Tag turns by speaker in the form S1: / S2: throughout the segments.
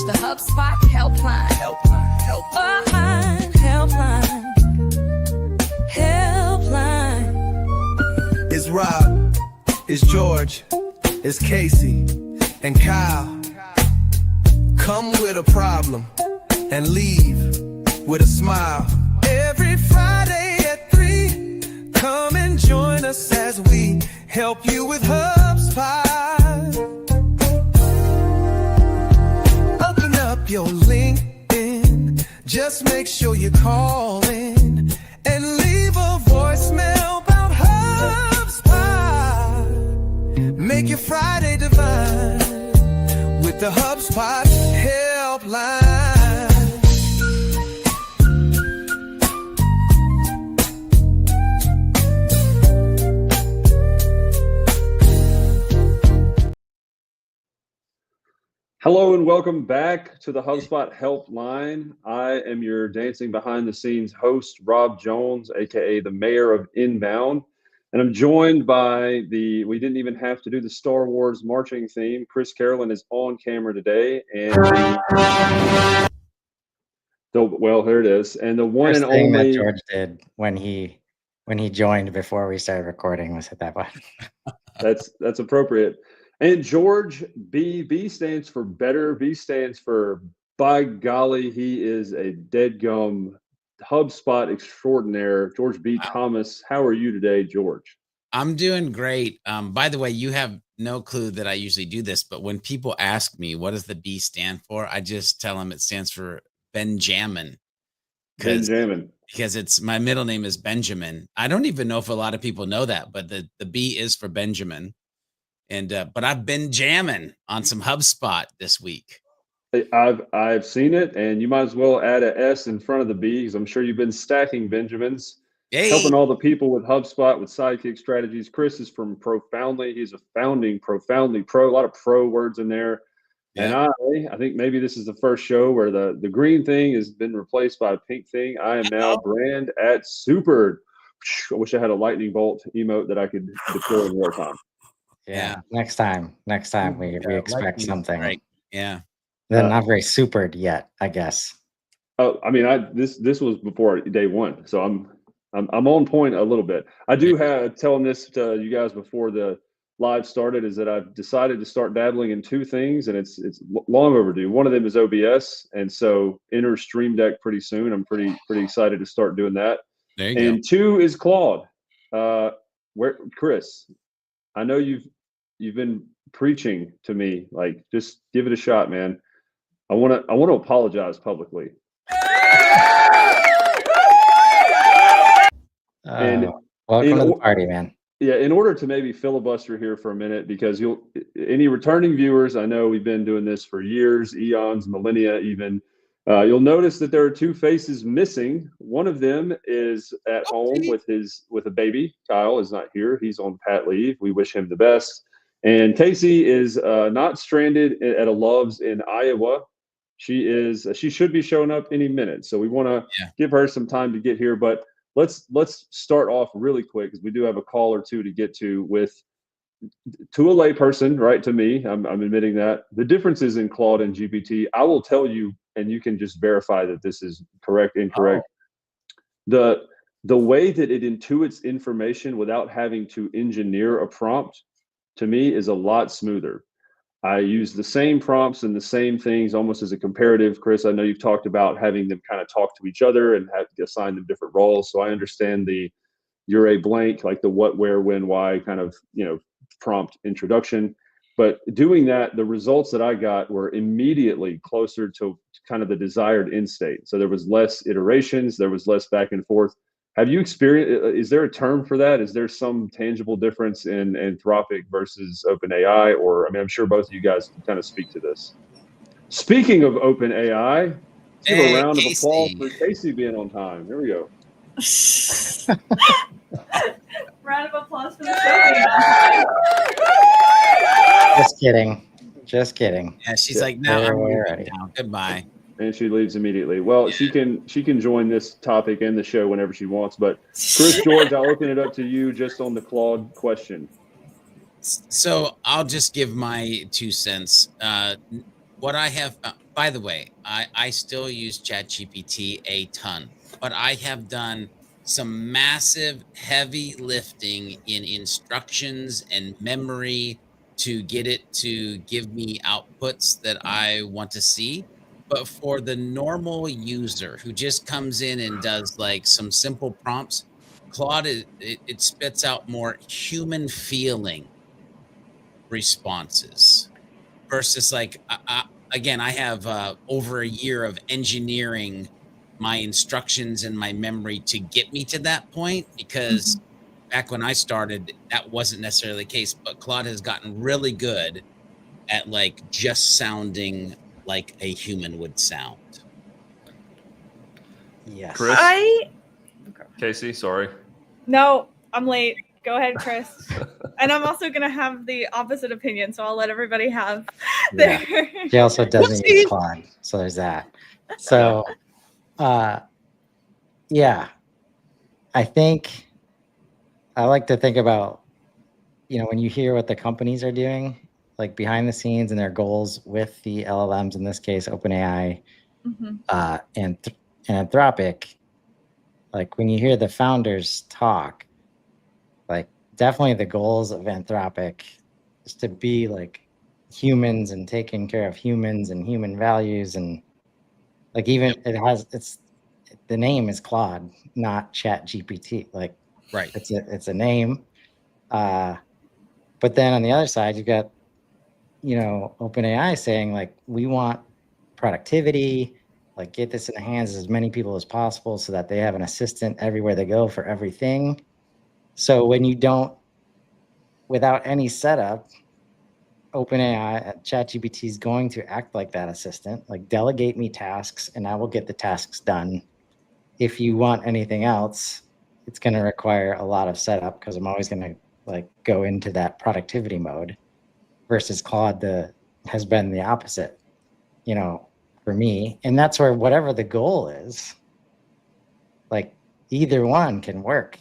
S1: the HubSpot helpline. Helpline.
S2: It's Rob, it's George, it's Casey, and Kyle. Come with a problem and leave with a smile. Every Friday at 3, come and join us as we help you with HubSpot. Open up your LinkedIn, just make sure you call in and leave a voicemail about HubSpot. Make your Friday divine with the HubSpot helpline.
S3: Hello and welcome back to the HubSpot Helpline. I am your dancing behind the scenes host, Rob Jones, aka the mayor of Inbound. And I'm joined by we didn't even have to do the Star Wars marching theme. Chris Carolyn is on camera today. And well, there it is. And the one
S4: First
S3: and
S4: thing
S3: only
S4: that George did when he joined before we started recording was hit that button.
S3: That's appropriate. And George, B stands for better. B stands for, by golly, he is a deadgum HubSpot extraordinaire. George B.
S5: Wow.
S3: Thomas, how are you today, George?
S5: I'm doing great. By the way, you have no clue that I usually do this, but when people ask me, what does the B stand for? I just tell them it stands for Benjamin.
S3: Benjamin.
S5: Because it's my middle name is Benjamin. I don't even know if a lot of people know that, but the B is for Benjamin. And but I've been jamming on some HubSpot this week.
S3: I've seen it, and you might as well add an S in front of the B, because I'm sure you've been stacking Benjamins, helping all the people with HubSpot with sidekick strategies. Chris is from Profoundly. He's a founding Profoundly Pro, a lot of pro words in there. Yeah. And I think maybe this is the first show where the green thing has been replaced by a pink thing. I am now brand at Super. I wish I had a lightning bolt emote that I could deploy in real time.
S4: Yeah. Next time we expect something.
S5: Right. Yeah.
S4: They're not very supered yet, I guess.
S3: Oh, I mean, this was before day one, so I'm on point a little bit. I do have telling this to you guys before the live started is that I've decided to start dabbling in 2 things, and it's long overdue. One of them is OBS, and so enter Stream Deck pretty soon. I'm pretty excited to start doing that.
S5: There you
S3: and
S5: go.
S3: 2 is Claude. Chris, I know you've been preaching to me, like, just give it a shot, man. I want to apologize publicly.
S4: Welcome to the party, man.
S3: Yeah, in order to maybe filibuster here for a minute, because any returning viewers, I know we've been doing this for years, eons, millennia even. You'll notice that there are 2 faces missing. One of them is at home with a baby. Kyle is not here. He's on pat leave. We wish him the best. And Casey is not stranded at a Love's in Iowa. She should be showing up any minute. So we want to give her some time to get here. But let's start off really quick, because we do have a call or 2 to get to a layperson, right? To me, I'm admitting that the differences in Claude and GPT. I will tell you, and you can just verify that this is correct, incorrect. The way that it intuits information without having to engineer a prompt, to me, is a lot smoother. I use the same prompts and the same things almost as a comparative. Chris, I know you've talked about having them kind of talk to each other and have to assign them different roles. So I understand you're a blank, like the what, where, when, why kind of, prompt introduction. But doing that, the results that I got were immediately closer to kind of the desired end state. So there was less iterations, there was less back and forth. Have you experienced, is there a term for that? Is there some tangible difference in Anthropic versus OpenAI? Or, I mean, I'm sure both of you guys can kind of speak to this. Speaking of OpenAI, let's give a round of applause for Casey being on time. Here we go.
S6: Round of applause for the show being on time.
S4: Just kidding.
S5: Yeah, she's like, no, I'm ready now. Goodbye.
S3: And she leaves immediately. Well, she can join this topic and the show whenever she wants. But Chris, George, I'll open it up to you just on the Claude question.
S5: So I'll just give my 2 cents. what I have, by the way, I still use ChatGPT a ton, but I have done some massive heavy lifting in instructions and memory to get it to give me outputs that I want to see. But for the normal user who just comes in and does like some simple prompts, Claude, it spits out more human feeling responses versus like again, I have over a year of engineering my instructions and my memory to get me to that point, because back when I started that wasn't necessarily the case, but Claude has gotten really good at like just sounding like a human would sound.
S4: Yes.
S3: Chris?
S6: I
S3: Casey, sorry.
S6: no, I'm late. Go ahead, Chris. And I'm also gonna have the opposite opinion, so I'll let everybody have their.
S4: He also doesn't use Claude, so there's that. So, yeah, I think I like to think about, when you hear what the companies are doing, like behind the scenes and their goals with the LLMs, in this case, OpenAI, and Anthropic, like when you hear the founders talk, like definitely the goals of Anthropic is to be like humans and taking care of humans and human values, and like even the name is Claude, not Chat GPT. Like
S5: Right.
S4: it's a name. But then on the other side, you've got, OpenAI saying like, we want productivity, like get this in the hands of as many people as possible so that they have an assistant everywhere they go for everything. So when you don't, without any setup, OpenAI, ChatGPT is going to act like that assistant, like delegate me tasks and I will get the tasks done. If you want anything else, it's going to require a lot of setup because I'm always going to like go into that productivity mode, versus Claude has been the opposite, for me. And that's where whatever the goal is, like either one can work,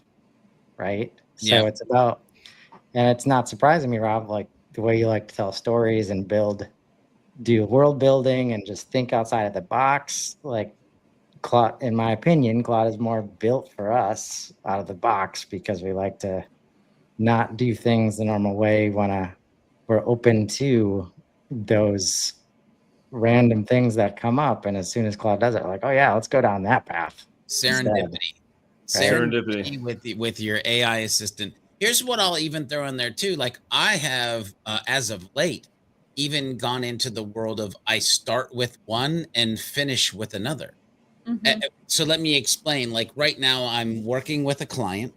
S4: right? So it's about, and it's not surprising me, Rob, like the way you like to tell stories and do world building and just think outside of the box. Like Claude, in my opinion, Claude is more built for us out of the box because we like to not do things the normal way. We're open to those random things that come up, and as soon as Claude does it, we're like, oh yeah, let's go down that path.
S5: Serendipity.
S3: Serendipity.
S5: With your AI assistant. Here's what I'll even throw in there too. Like I have, as of late, even gone into the world of I start with one and finish with another. So let me explain. Like right now, I'm working with a client.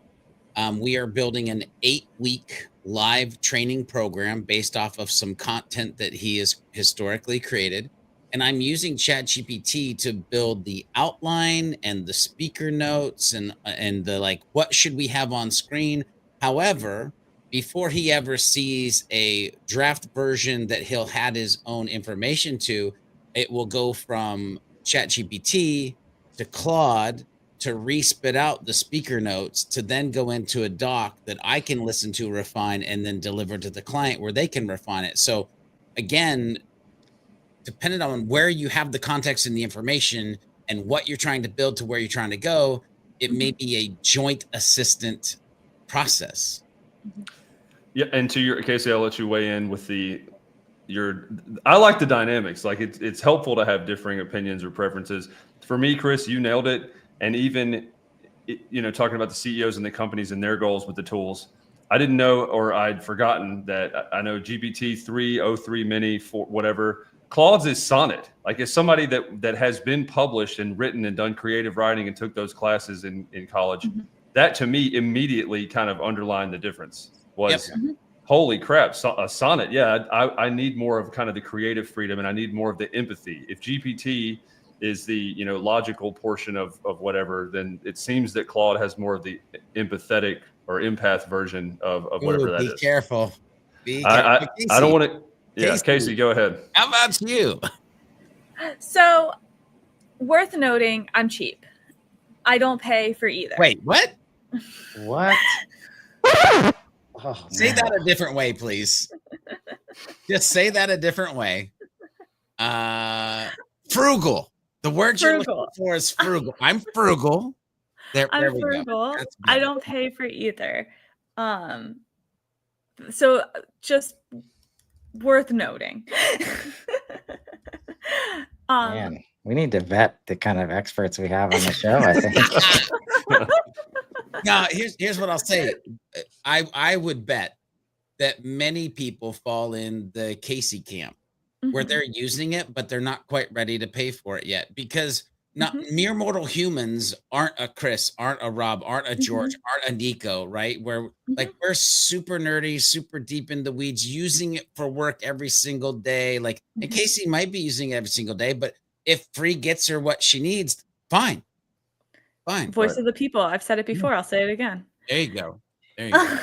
S5: We are building an 8-week live training program based off of some content that he has historically created. And I'm using ChatGPT to build the outline and the speaker notes and the like, what should we have on screen? However, before he ever sees a draft version that he'll add his own information to, it will go from ChatGPT to Claude to re-spit out the speaker notes to then go into a doc that I can listen to, refine, and then deliver to the client where they can refine it. So again, depending on where you have the context and the information and what you're trying to build to where you're trying to go, it may be a joint assistant process.
S3: Yeah, and to your Casey, I'll let you weigh in with I like the dynamics. Like it's helpful to have differing opinions or preferences. For me, Chris, you nailed it. And even, talking about the CEOs and the companies and their goals with the tools, I didn't know, or I'd forgotten that I know GPT 303 mini, for whatever. Claude's is Sonnet. Like as somebody that has been published and written and done creative writing and took those classes in college, that to me immediately kind of underlined the difference. Was holy crap, a sonnet. Yeah, I need more of kind of the creative freedom, and I need more of the empathy. If GPT is the logical portion of whatever, then it seems that Claude has more of the empathetic or empath version of whatever that is.
S5: Be careful.
S3: I don't want to. Yeah, Casey, go ahead.
S5: How about you?
S6: So, worth noting, I'm cheap. I don't pay for either.
S5: Wait, what?
S4: What? Oh,
S5: say that a different way, please. Just say that a different way. Frugal. The word you're looking
S6: Frugal.
S5: for is frugal. I'm frugal. There
S6: I'm
S5: we go.
S6: frugal.
S5: That's
S6: I
S5: better.
S6: don't pay for either. So just worth noting.
S4: Man, we need to vet the kind of experts we have on the show, I think.
S5: Now, here's what I'll say. I would bet that many people fall in the Casey camp where
S6: Mhm.
S5: they're using it, but they're not quite ready to pay for it yet because not
S6: Mhm.
S5: mere mortal humans aren't a Chris, aren't a Rob, aren't a George,
S6: Mhm.
S5: aren't a Nico, right? Where like
S6: Mhm.
S5: we're super nerdy, super deep in the weeds, using it for work every single day. Like, and
S6: Mhm.
S5: Casey might be using it every single day, but if free gets her what she needs, fine, fine.
S6: Voice
S3: Right.
S6: of the people. I've said it
S5: Yeah.
S6: before. I'll say it again.
S5: There you go. There you go.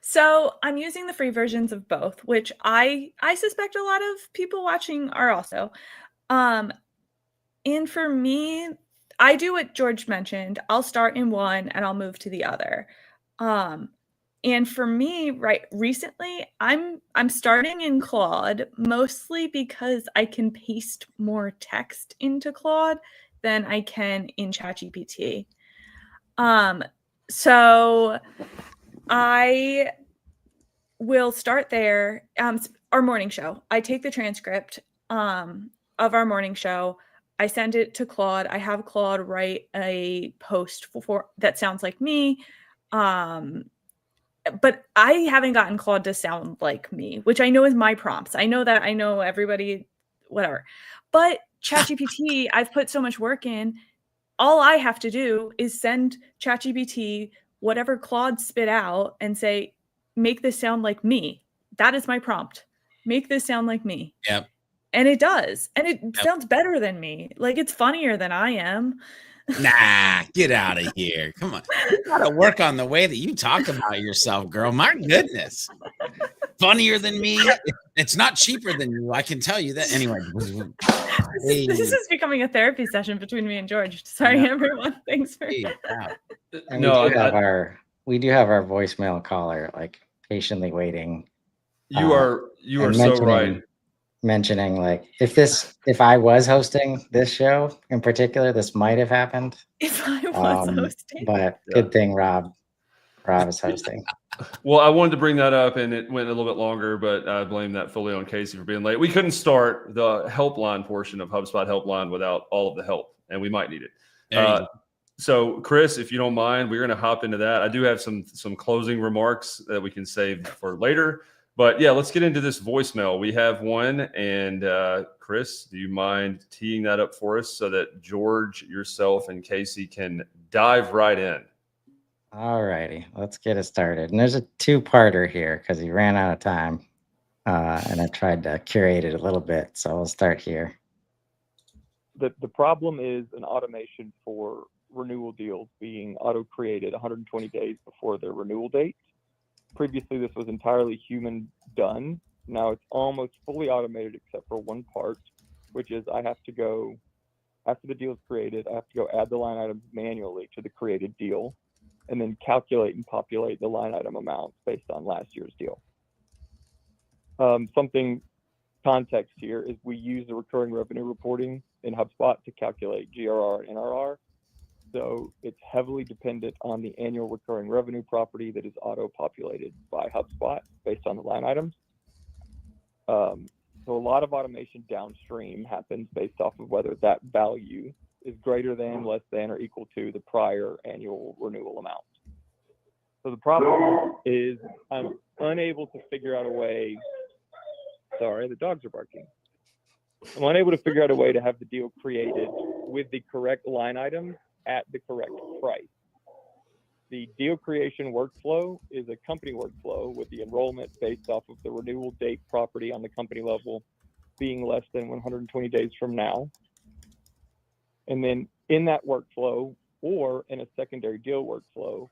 S6: So I'm using the free versions of both, which I suspect a lot of people watching are also. Um, and for me, I do what George mentioned. I'll start in one and I'll move to the other. Um, and for me, right recently, I'm starting in Claude mostly because I can paste more text into Claude than I can in ChatGPT. So I will start there. Our morning show. I take the transcript of our morning show. I send it to Claude. I have Claude write a post for that sounds like me. But I haven't gotten Claude to sound like me, which I know is my prompts. I know that. I know everybody, whatever. But ChatGPT, I've put so much work in. All I have to do is send ChatGPT whatever Claude spit out and say, make this sound like me. That is my prompt. Make this sound like me.
S5: Yep.
S6: And it does. And it
S5: Yep.
S6: sounds better than me. Like it's funnier than I am.
S5: Nah, get out of here. Come on. You gotta work on the way that you talk about yourself, girl. My goodness. Funnier than me. It's not cheaper than you. I can tell you that. Anyway. Hey,
S6: This is becoming a therapy session between me and George. Sorry,
S5: no,
S6: everyone. Thanks for
S5: hey, wow.
S4: And
S3: No,
S4: we do have our voicemail caller like patiently waiting.
S3: you are
S4: and
S3: so right.
S4: mentioning like if I was hosting this show in particular, this might have happened.
S6: if I was hosting.
S4: But
S3: Yeah.
S4: good thing Rob is hosting.
S3: Well, I wanted to bring that up, and it went a little bit longer, but I blame that fully on Casey for being late. We couldn't start the helpline portion of HubSpot Helpline without all of the help, and we might need it.
S5: There you go.
S3: So, Chris, if you don't mind, we're going to hop into that. I do have some closing remarks that we can save for later. But yeah, let's get into this voicemail. We have one, and Chris, do you mind teeing that up for us so that George, yourself, and Casey can dive right in?
S4: All righty, let's get it started. And there's a two-parter here because he ran out of time, and I tried to curate it a little bit. So we'll start here.
S7: The problem is an automation for renewal deals being auto-created 120 days before their renewal date. Previously, this was entirely human done. Now it's almost fully automated except for one part, which is I have to go, after the deal is created, I have to go add the line items manually to the created deal and then calculate and populate the line item amounts based on last year's deal. Something context here is we use the recurring revenue reporting in HubSpot to calculate GRR and NRR. So it's heavily dependent on the annual recurring revenue property that is auto-populated by HubSpot based on the line items. So a lot of automation downstream happens based off of whether that value is greater than, less than, or equal to the prior annual renewal amount. So the problem is I'm unable to figure out a way. Sorry, the dogs are barking. I'm unable to figure out a way to have the deal created with the correct line item at the correct price. The deal creation workflow is a company workflow with the enrollment based off of the renewal date property on the company level being less than 120 days from now. And then in that workflow or in a secondary deal workflow,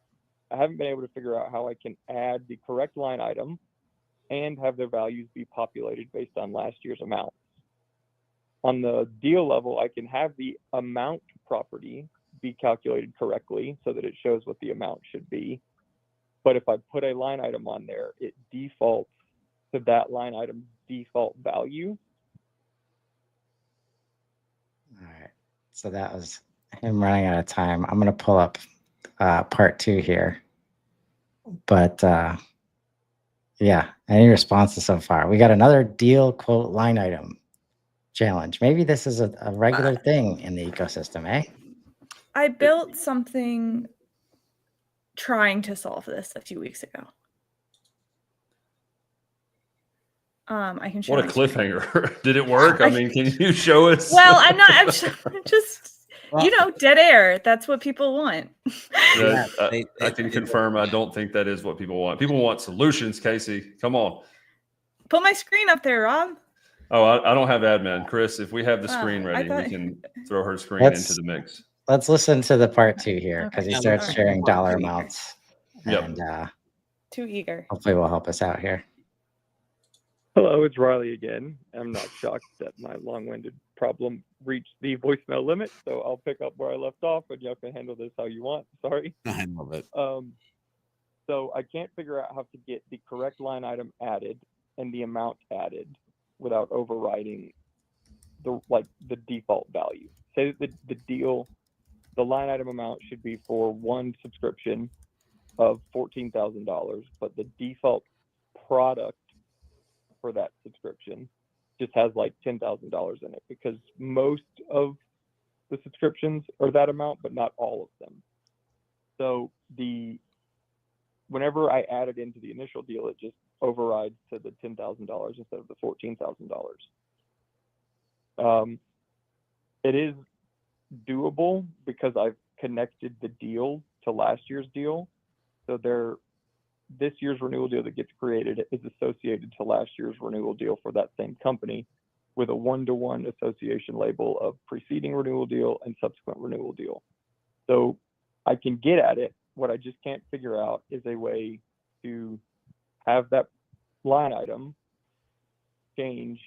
S7: I haven't been able to figure out how I can add the correct line item and have their values be populated based on last year's amounts. On the deal level, I can have the amount property be calculated correctly so that it shows what the amount should be. But if I put a line item on there, it defaults to that line item's default value
S4: So that was him running out of time. I'm going to pull up part 2 here. But yeah, any responses so far? We got another deal quote line item challenge. Maybe this is a regular thing in the ecosystem, eh?
S6: I built something trying to solve this a few weeks ago. I can show
S3: What a
S6: my screen.
S3: cliffhanger. Did it work? I mean, can you show us?
S6: Well, I'm just dead air. That's what people want.
S3: Yeah,
S5: They-
S3: I can confirm. I don't think that is what people want. People want solutions, Casey. Come on.
S6: Put my screen up there, Rob.
S3: Oh, I don't have admin. Chris, if we have the
S6: Oh,
S3: screen
S6: I
S3: ready, we
S6: thought-
S3: can throw her screen
S4: Let's-
S3: into the mix.
S4: Let's listen to the part 2 here because
S6: Okay.
S4: he starts
S6: Alright.
S4: sharing dollar amounts.
S3: Yep.
S4: And
S6: Too eager.
S4: hopefully will help us out here.
S7: Hello, it's Riley again. I'm not shocked that my long-winded problem reached the voicemail limit, so I'll pick up where I left off, and y'all can handle this how you want. Sorry.
S5: I love it.
S7: So I can't figure out how to get the correct line item added and the amount added without overriding the default value. Say that the line item amount should be for one subscription of $14,000, but the default product for that subscription just has like $10,000 in it, because most of the subscriptions are that amount, but not all of them. So whenever I add it into the initial deal, it just overrides to the $10,000 instead of the $14,000. It is doable because I've connected the deal to last year's deal. So this year's renewal deal that gets created is associated to last year's renewal deal for that same company with a 1-to-1 association label of preceding renewal deal and subsequent renewal deal. So I can get at it. What I just can't figure out is a way to have that line item change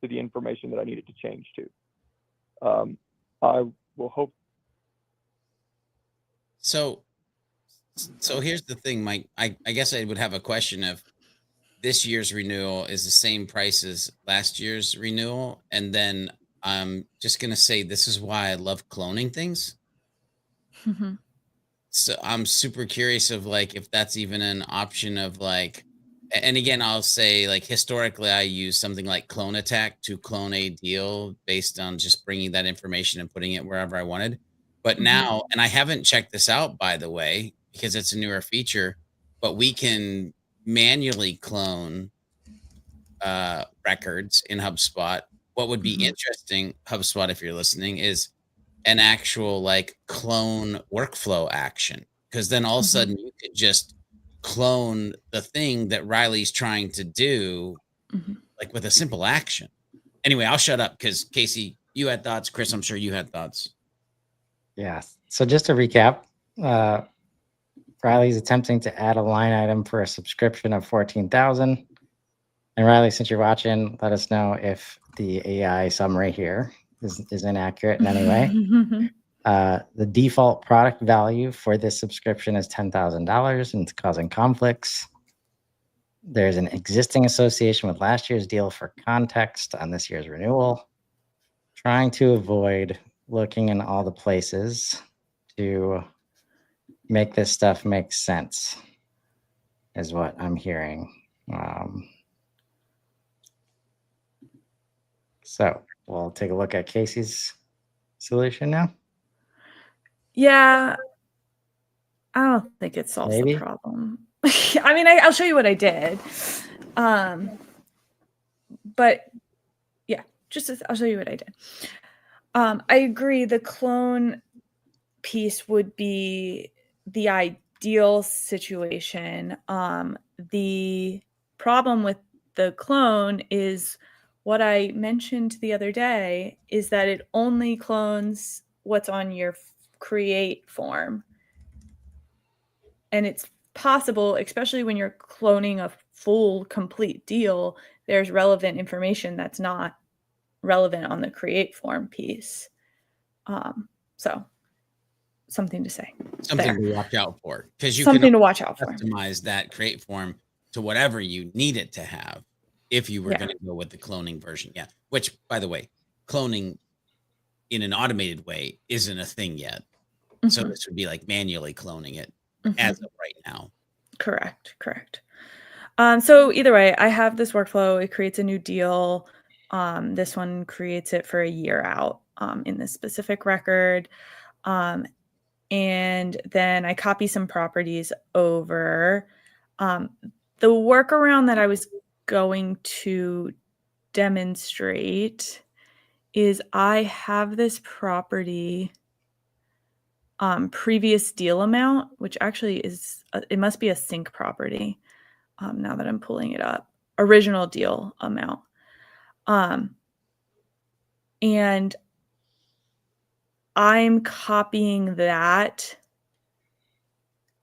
S7: to the information that I need it to change to. I will hope.
S5: So here's the thing, Mike. I guess I would have a question of this year's renewal is the same price as last year's renewal. And then I'm just going to say, this is why I love cloning things.
S6: Mhm.
S5: So I'm super curious of like, if that's even an option of like, and again, I'll say like historically, I use something like Clone Attack to clone a deal based on just bringing that information and putting it wherever I wanted. But now, and I haven't checked this out, by the way, because it's a newer feature, but we can manually clone records in HubSpot. What would be interesting, HubSpot, if you're listening, is an actual like clone workflow action, because then all of a sudden you could just clone the thing that Riley's trying to do like with a simple action. Anyway, I'll shut up because Casey, you had thoughts. Chris, I'm sure you had thoughts.
S4: Yeah. So just to recap, Riley's attempting to add a line item for a subscription of 14,000. And Riley, since you're watching, let us know if the AI summary here is inaccurate in any way. The default product value for this subscription is $10,000 and it's causing conflicts. There's an existing association with last year's deal for context on this year's renewal. Trying to avoid looking in all the places to make this stuff make sense is what I'm hearing. So we'll take a look at Casey's solution now.
S6: Yeah, I don't think it solves
S4: Maybe.
S6: the problem. I mean, I'll show you what I did. But yeah, I'll show you what I did. I agree. The clone piece would be the ideal situation. The problem with the clone is what I mentioned the other day is that it only clones what's on your create form. And it's possible, especially when you're cloning a full complete deal, there's relevant information that's not relevant on the create form piece. So something to say.
S5: Something
S6: there.
S5: to watch out for, because you
S6: Something
S5: can
S6: to watch out for.
S5: customize that create form to whatever you need it to have if you were
S6: Yeah.
S5: going to go with the cloning version. Yeah. Which, by the way, cloning in an automated way isn't a thing yet. So
S6: Mhm.
S5: this would be like manually cloning it
S6: Mhm.
S5: as of right now.
S6: Correct. So either way, I have this workflow. It creates a new deal. This one creates it for a year out in this specific record. And then I copy some properties over. The workaround that I was going to demonstrate is I have this property previous deal amount, which actually is, it must be a sync property now that I'm pulling it up, original deal amount. And I'm copying that.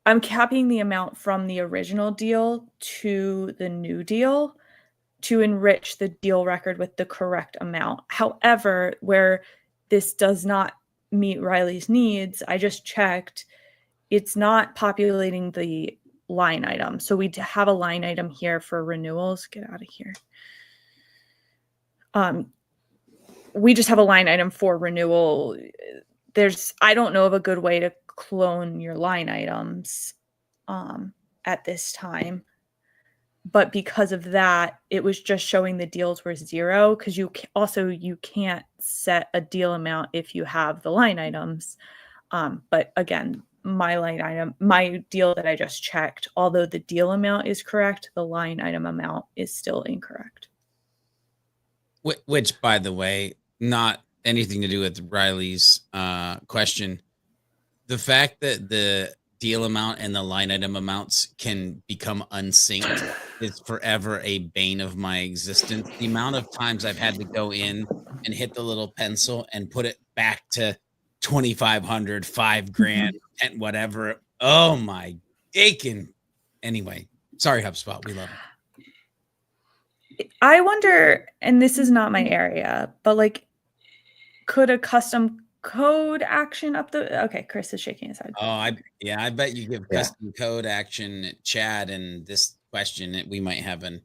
S6: I'm copying the amount from the original deal to the new deal to enrich the deal record with the correct amount. However, where this does not meet Riley's needs, I just checked, it's not populating the line item. So we have a line item here for renewals. Get out of here. We just have a line item for renewal. I don't know of a good way to clone your line items at this time. But because of that, it was just showing the deals were 0 because you can't set a deal amount if you have the line items. But again, my deal that I just checked, although the deal amount is correct, the line item amount is still incorrect.
S5: Which, by the way, not anything to do with Riley's question. The fact that the deal amount and the line item amounts can become unsynced is forever a bane of my existence. The amount of times I've had to go in and hit the little pencil and put it back to 2,500, $5,000, and whatever. Oh my aching. Anyway, sorry, HubSpot. We love it.
S6: I wonder, and this is not my area, but like, could a custom code action up the? Okay, Chris is shaking his head.
S5: Oh, I bet you give custom code action Chad and this question, we might have an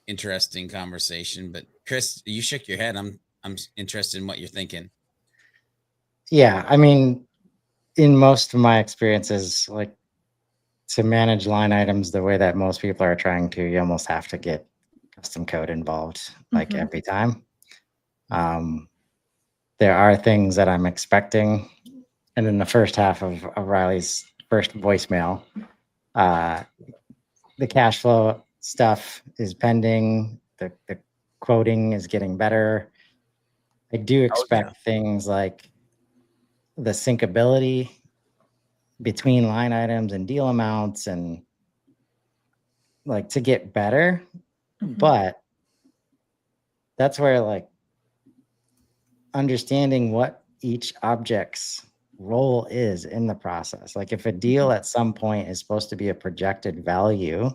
S5: interesting conversation. But Chris, you shook your head. I'm interested in what you're thinking.
S4: Yeah, I mean, in most of my experiences, like to manage line items the way that most people are trying to, you almost have to get custom code involved like every time. There are things that I'm expecting. And in the first half of Riley's first voicemail, the cash flow stuff is pending. The quoting is getting better. I do expect things like the syncability between line items and deal amounts and like to get better. But that's where like understanding what each object's role is in the process. Like if a deal at some point is supposed to be a projected value,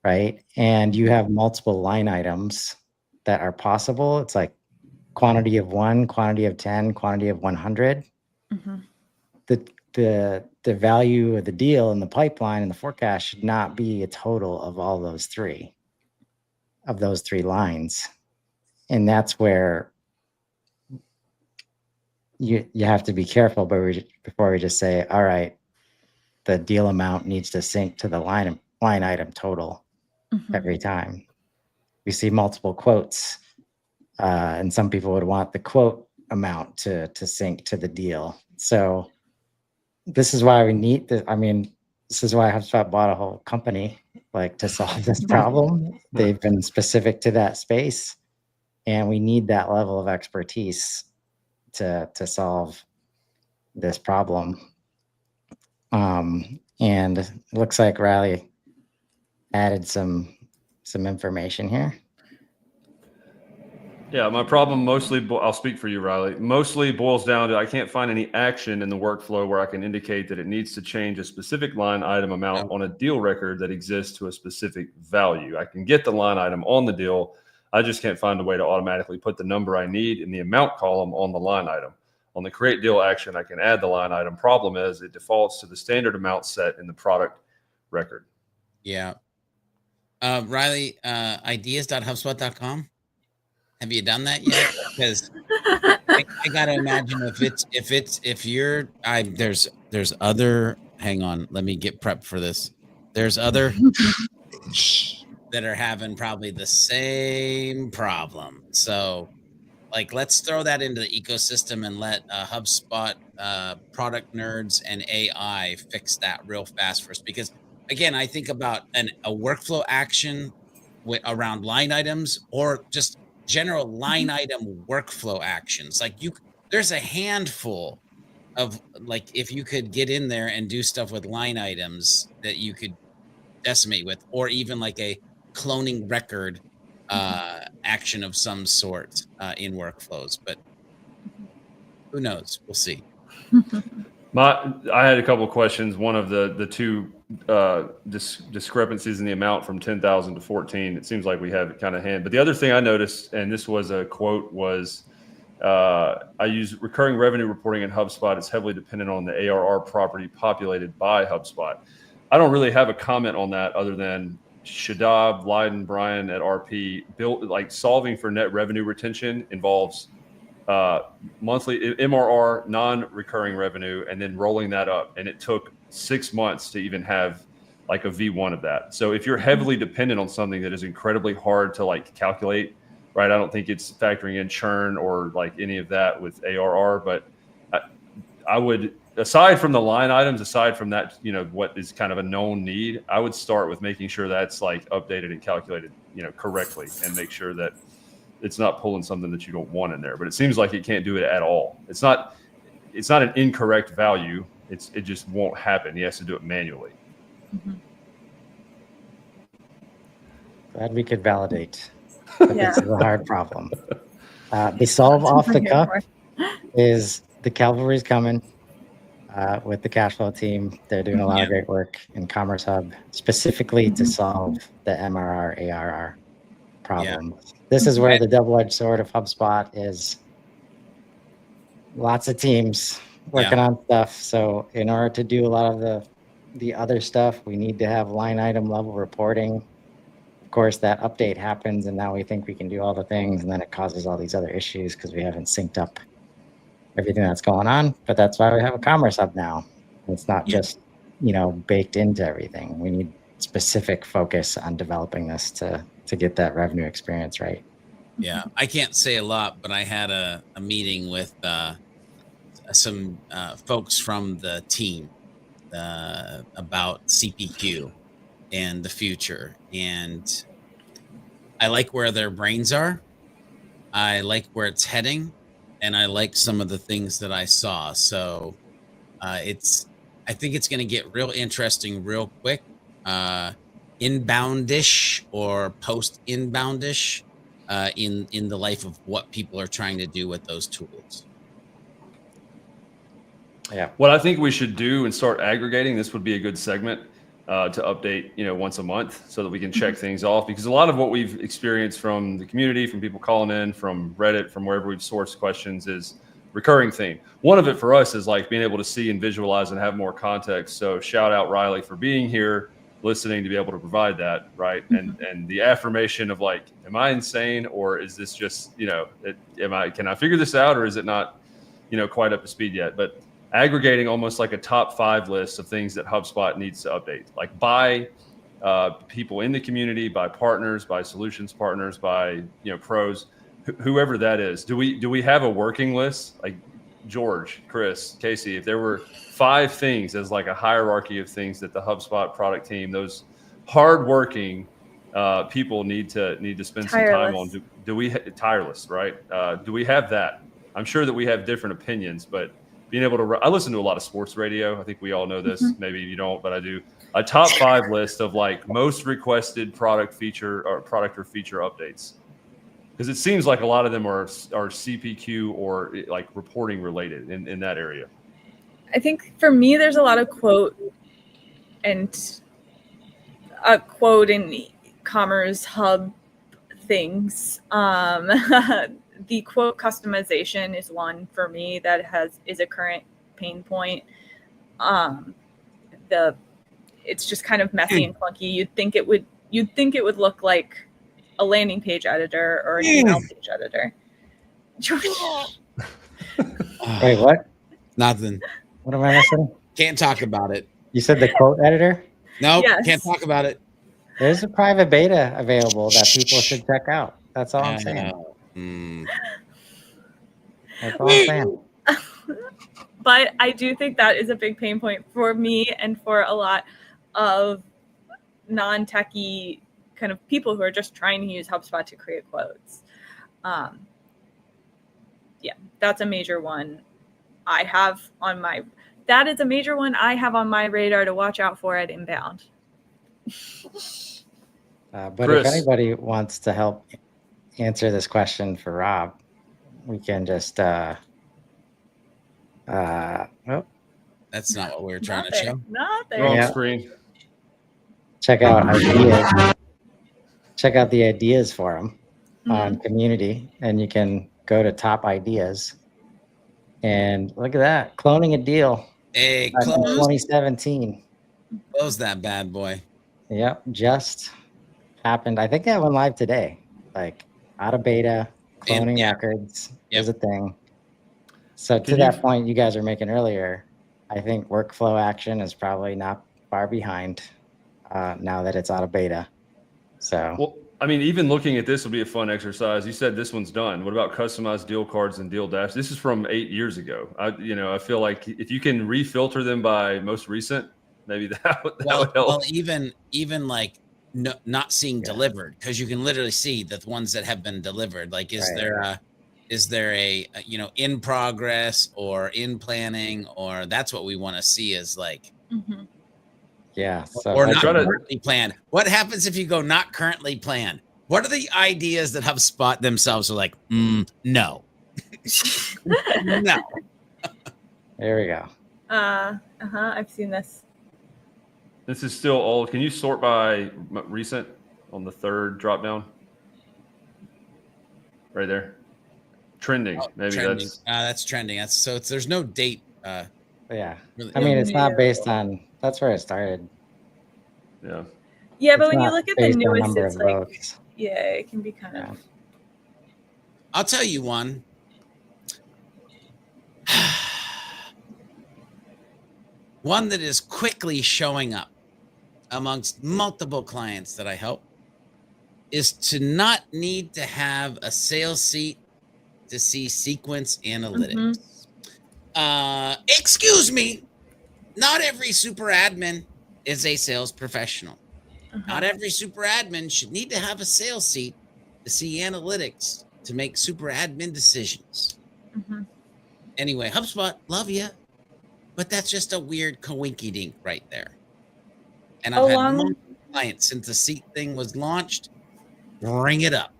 S4: right? And you have multiple line items that are possible. It's like quantity of 1, quantity of 10, quantity of 100. The value of the deal in the pipeline and the forecast should not be a total of all those three lines. And that's where you have to be careful before we just say, all right, the deal amount needs to sync to the line item total every time. We see multiple quotes, and some people would want the quote amount to sync to the deal. So this is why we need this. I mean, this is why HubSpot bought a whole company like to solve this problem. They've been specific to that space, and we need that level of expertise to solve this problem. And it looks like Riley added some information here.
S3: Yeah, my problem mostly, I'll speak for you, Riley, mostly boils down to I can't find any action in the workflow where I can indicate that it needs to change a specific line item amount on a deal record that exists to a specific value. I can get the line item on the deal. I just can't find a way to automatically put the number I need in the amount column on the line item. On the create deal action, I can add the line item. Problem is it defaults to the standard amount set in the product record.
S5: Yeah. Riley, ideas.hubspot.com. Have you done that yet? Because I gotta imagine there's other, hang on, let me get prepped for this. There's other that are having probably the same problem. So like, let's throw that into the ecosystem and let HubSpot product nerds and AI fix that real fast for us. Because again, I think about a workflow action around line items, or just general line item workflow actions. Like there's a handful of, like, if you could get in there and do stuff with line items that you could decimate with, or even like a cloning record action of some sort in workflows. But who knows? We'll see.
S3: I had a couple of questions. One of the two discrepancies in the amount from 10,000 to 14. It seems like we have it kind of hand. But the other thing I noticed, and this was a quote, was I use recurring revenue reporting in HubSpot. It's heavily dependent on the ARR property populated by HubSpot. I don't really have a comment on that other than Shadab, Leiden, Brian at RP built, like, solving for net revenue retention involves monthly MRR, non-recurring revenue, and then rolling that up. And it took 6 months to even have like a V1 of that. So if you're heavily dependent on something that is incredibly hard to like calculate, right? I don't think it's factoring in churn or like any of that with ARR, but I would, aside from the line items, aside from that, what is kind of a known need, I would start with making sure that's like updated and calculated, correctly, and make sure that it's not pulling something that you don't want in there. But it seems like it can't do it at all. It's not an incorrect value. It just won't happen. He has to do it manually.
S6: Mm-hmm.
S4: Glad we could validate. But this is a hard problem. The solve off the cuff is the cavalry's coming with the cash flow team. They're doing a lot of great work in Commerce Hub, specifically to solve the MRR, ARR problem. Yeah. This is where the double-edged sword of HubSpot is. Lots of teams working on stuff. So in order to do a lot of the other stuff, we need to have line item level reporting. Of course, that update happens, and now we think we can do all the things, and then it causes all these other issues because we haven't synced up everything that's going on. But that's why we have a Commerce Hub now. It's not just, baked into everything. We need specific focus on developing this to get that revenue experience right.
S5: Yeah, I can't say a lot, but I had a meeting with some folks from the team about CPQ and the future. And I like where their brains are. I like where it's heading. And I like some of the things that I saw. So I think it's going to get real interesting real quick. Inboundish or post-inboundish in the life of what people are trying to do with those tools.
S3: Yeah. What I think we should do and start aggregating, this would be a good segment to update, once a month so that we can check things off, because a lot of what we've experienced from the community, from people calling in, from Reddit, from wherever we've sourced questions, is recurring theme. One of it for us is like being able to see and visualize and have more context. So shout out Riley for being here, listening, to be able to provide that, right? And the affirmation of like, am I insane, or is this just, can I figure this out, or is it not, quite up to speed yet? But aggregating almost like a top 5 list of things that HubSpot needs to update, like by people in the community, by partners, by solutions partners, by pros, whoever that is. Do we have a working list? Like George, Chris, Casey, if there were 5 things as like a hierarchy of things that the HubSpot product team, those hardworking people need to spend some time on, do we tireless, right? Do we have that? I'm sure that we have different opinions, but being able to, I listen to a lot of sports radio. I think we all know this. Maybe you don't, but I do. A top 5 list of like most requested product or feature updates. Because it seems like a lot of them are CPQ or like reporting related in that area.
S6: I think for me, there's a lot of quote in Commerce Hub things. The quote customization is one for me that is a current pain point. It's just kind of messy and clunky. You'd think it would look like a landing page editor or an email page editor. George.
S4: Wait, what?
S5: Nothing.
S4: What am I missing?
S5: Can't talk about it.
S4: You said the quote editor?
S5: Nope.
S6: Yes.
S5: Can't talk about it.
S4: There's a private beta available that people should check out. That's all I'm saying. That's all I'm saying.
S6: But I do think that is a big pain point for me and for a lot of non-techie kind of people who are just trying to use HubSpot to create quotes. Yeah, that's a major one I have on my radar to watch out for at Inbound.
S4: But
S3: Chris.
S4: if anybody wants to help answer this question for Rob, we can just
S5: That's not what we were trying to show.
S6: Not there.
S3: Wrong
S4: Yeah.
S3: screen.
S4: check out ideas. Check out the ideas forum on community, and you can go to top ideas. And look at that, cloning a deal.
S5: Hey,
S4: Back in
S5: close,
S4: 2017.
S5: close that bad boy.
S4: Yep, just happened. I think that went live today. Like out of beta, cloning
S5: Yeah.
S4: records
S5: Yep.
S4: is a thing. So to
S3: Can
S4: that
S3: you-
S4: point you guys are making earlier, I think workflow action is probably not far behind now that it's out of beta. So
S3: Well, I mean, even looking at this will be a fun exercise. You said this one's done. What about customized deal cards and deal dash? This is from 8 years ago. I feel like if you can refilter them by most recent, maybe that would help.
S5: Well, even like not seeing delivered, because you can literally see the ones that have been delivered. Like, is there a in progress or in planning, or that's what we want to see is like,
S4: yeah, so
S5: or
S4: I
S5: not
S3: try to-
S5: currently planned. What happens if you go not currently planned? What are the ideas that HubSpot themselves are like, no, no.
S4: there we go.
S6: I've seen this.
S3: This is still old. Can you sort by recent on the third drop down? Right there. Trending. Maybe
S5: Trending.
S3: that's
S5: That's trending. There's no date.
S4: Yeah,
S5: Really.
S4: I mean it's not based on. That's where it started.
S3: yeah.
S6: Yeah, but
S4: It's
S6: when you
S4: not
S6: look at the
S4: based on
S6: newest,
S4: number
S6: it's
S4: of
S6: like,
S4: votes.
S6: yeah, it can be kind of.
S5: I'll tell you one. One that is quickly showing up amongst multiple clients that I help is to not need to have a sales seat to see sequence analytics. Excuse me, not every super admin is a sales professional. Not every super admin should need to have a sales seat to see analytics to make super admin decisions. Anyway, HubSpot, love you, but that's just a weird coinky-dink right there. And I've had multiple clients since the seat thing was launched bring it up.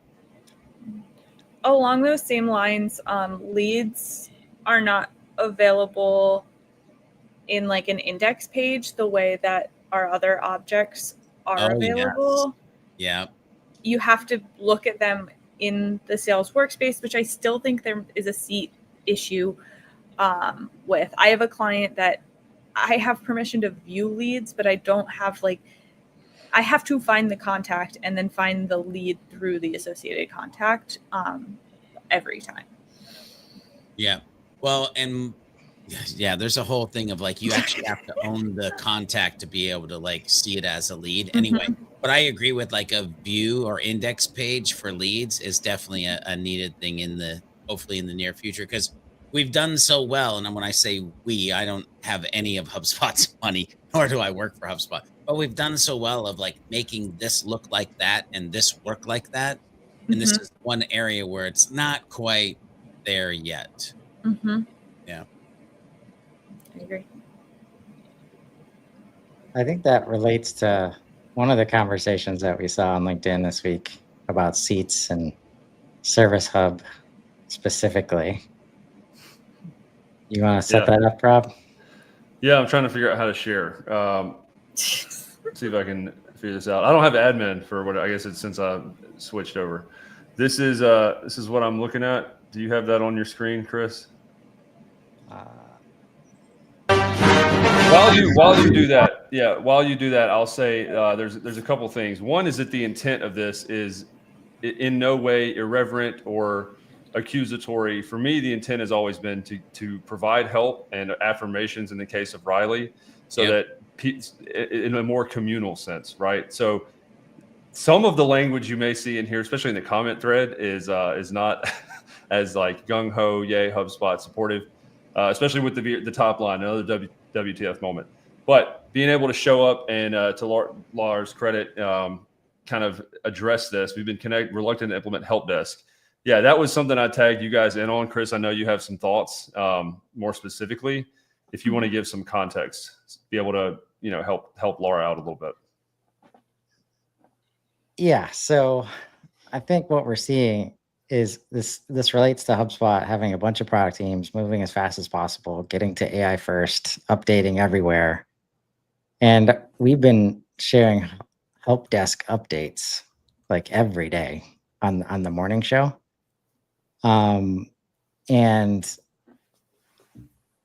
S6: Along those same lines, leads are not available in like an index page the way that our other objects are available.
S5: Yeah.
S6: You have to look at them in the sales workspace, which I still think there is a seat issue with. I have a client that I have permission to view leads, but I don't have I have to find the contact and then find the lead through the associated contact every time.
S5: Yeah. Well, and yeah, there's a whole thing of like, you actually have to own the contact to be able to like see it as a lead anyway. But I agree with like a view or index page for leads is definitely a needed thing hopefully in the near future, because we've done so well. And when I say we, I don't have any of HubSpot's money, nor do I work for HubSpot, but we've done so well of like making this look like that and this work like that. And this is one area where it's not quite there yet. Yeah.
S6: I agree.
S4: I think that relates to one of the conversations that we saw on LinkedIn this week about seats and Service Hub specifically. You want to set that up, Rob?
S3: Yeah, I'm trying to figure out how to share. See if I can figure this out. I don't have admin for what I guess it's since I switched over. This is what I'm looking at. Do you have that on your screen, Chris? While you do that, I'll say there's a couple things. One is that the intent of this is in no way irreverent or accusatory. For me, the intent has always been to provide help and affirmations in the case of Riley, so that in a more communal sense, right? So some of the language you may see in here, especially in the comment thread, is not as like gung ho, yay, HubSpot supportive, especially with the top line, another WTF moment. But being able to show up and to Laura's credit, kind of address this. We've been reluctant to implement help desk. Yeah, that was something I tagged you guys in on. Chris, I know you have some thoughts more specifically. If you want to give some context, be able to help Laura out a little bit.
S4: Yeah, so I think what we're seeing is this relates to HubSpot having a bunch of product teams moving as fast as possible, getting to AI first, updating everywhere. And we've been sharing help desk updates like every day on the morning show. And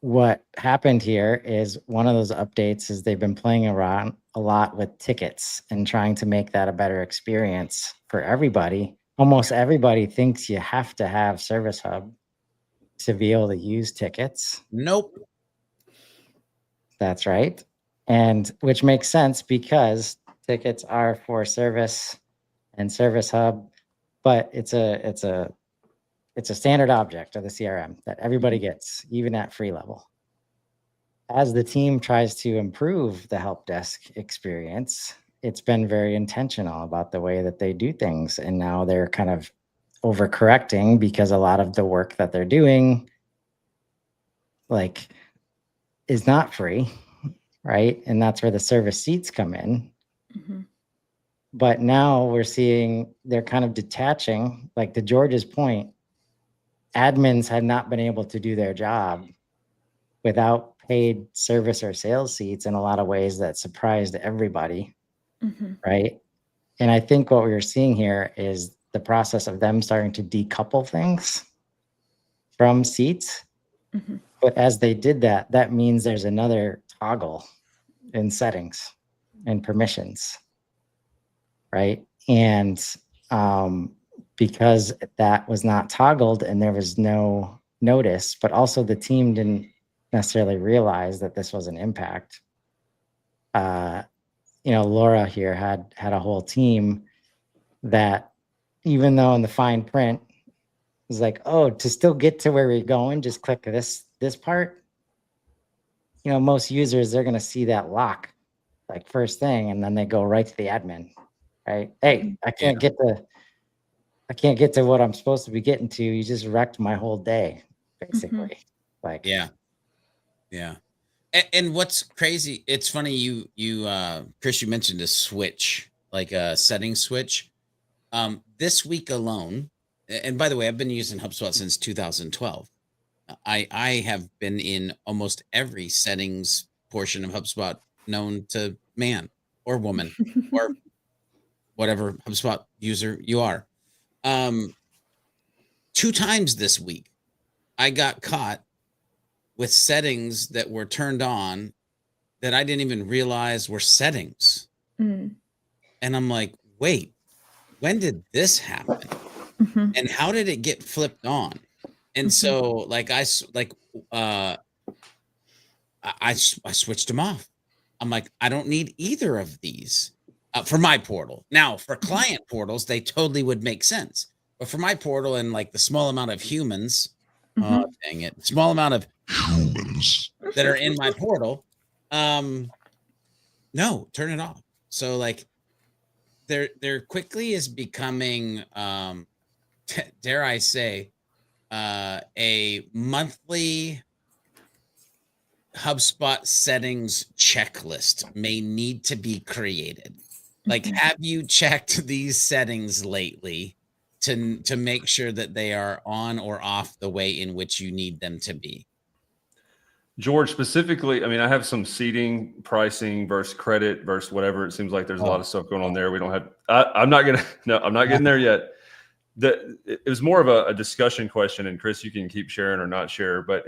S4: what happened here is one of those updates is they've been playing around a lot with tickets and trying to make that a better experience for everybody. Almost everybody thinks you have to have Service Hub to be able to use tickets.
S5: Nope.
S4: That's right. And which makes sense because tickets are for service and Service Hub, but it's a standard object of the CRM that everybody gets, even at free level. As the team tries to improve the help desk experience, it's been very intentional about the way that they do things. And now they're kind of overcorrecting because a lot of the work that they're doing is not free, right? And that's where the service seats come in.
S6: Mm-hmm. But
S4: now we're seeing they're kind of detaching, like to George's point, admins had not been able to do their job without paid service or sales seats in a lot of ways that surprised everybody.
S6: Mm-hmm.
S4: Right. And I think what we're seeing here is the process of them starting to decouple things from seats.
S6: Mm-hmm.
S4: But as they did that, that means there's another toggle in settings and permissions. Right. And because that was not toggled and there was no notice, but also the team didn't necessarily realize that this was an impact. Laura here had a whole team that, even though in the fine print was like, oh, to still get to where we're going, just click this part. Most users, they're going to see that lock like first thing, and then they go right to the admin, right? Hey, I can't get to what I'm supposed to be getting to. You just wrecked my whole day, basically.
S5: Mm-hmm. Yeah. And what's crazy, it's funny you Chris, you mentioned a switch, like a setting switch. This week alone, and by the way, I've been using HubSpot since 2012. I have been in almost every settings portion of HubSpot known to man or woman or whatever HubSpot user you are. 2 times this week, I got caught with settings that were turned on that I didn't even realize were settings.
S6: Mm.
S5: And I'm like, wait, when did this happen?
S6: Mm-hmm.
S5: And how did it get flipped on? And so I switched them off. I'm like, I don't need either of these for my portal. Now, for client portals, they totally would make sense. But for my portal and like the small amount of humans, dang it, small amount of humans that are in my portal, no, turn it off. So like there quickly is becoming, dare I say, a monthly HubSpot settings checklist may need to be created. Like, have you checked these settings lately to make sure that they are on or off the way in which you need them to be?
S3: George, specifically, I mean, I have some seating, pricing versus credit versus whatever. It seems like there's a lot of stuff going on there. We don't have, I'm not getting there yet. It was more of a discussion question, and Chris, you can keep sharing or not share, but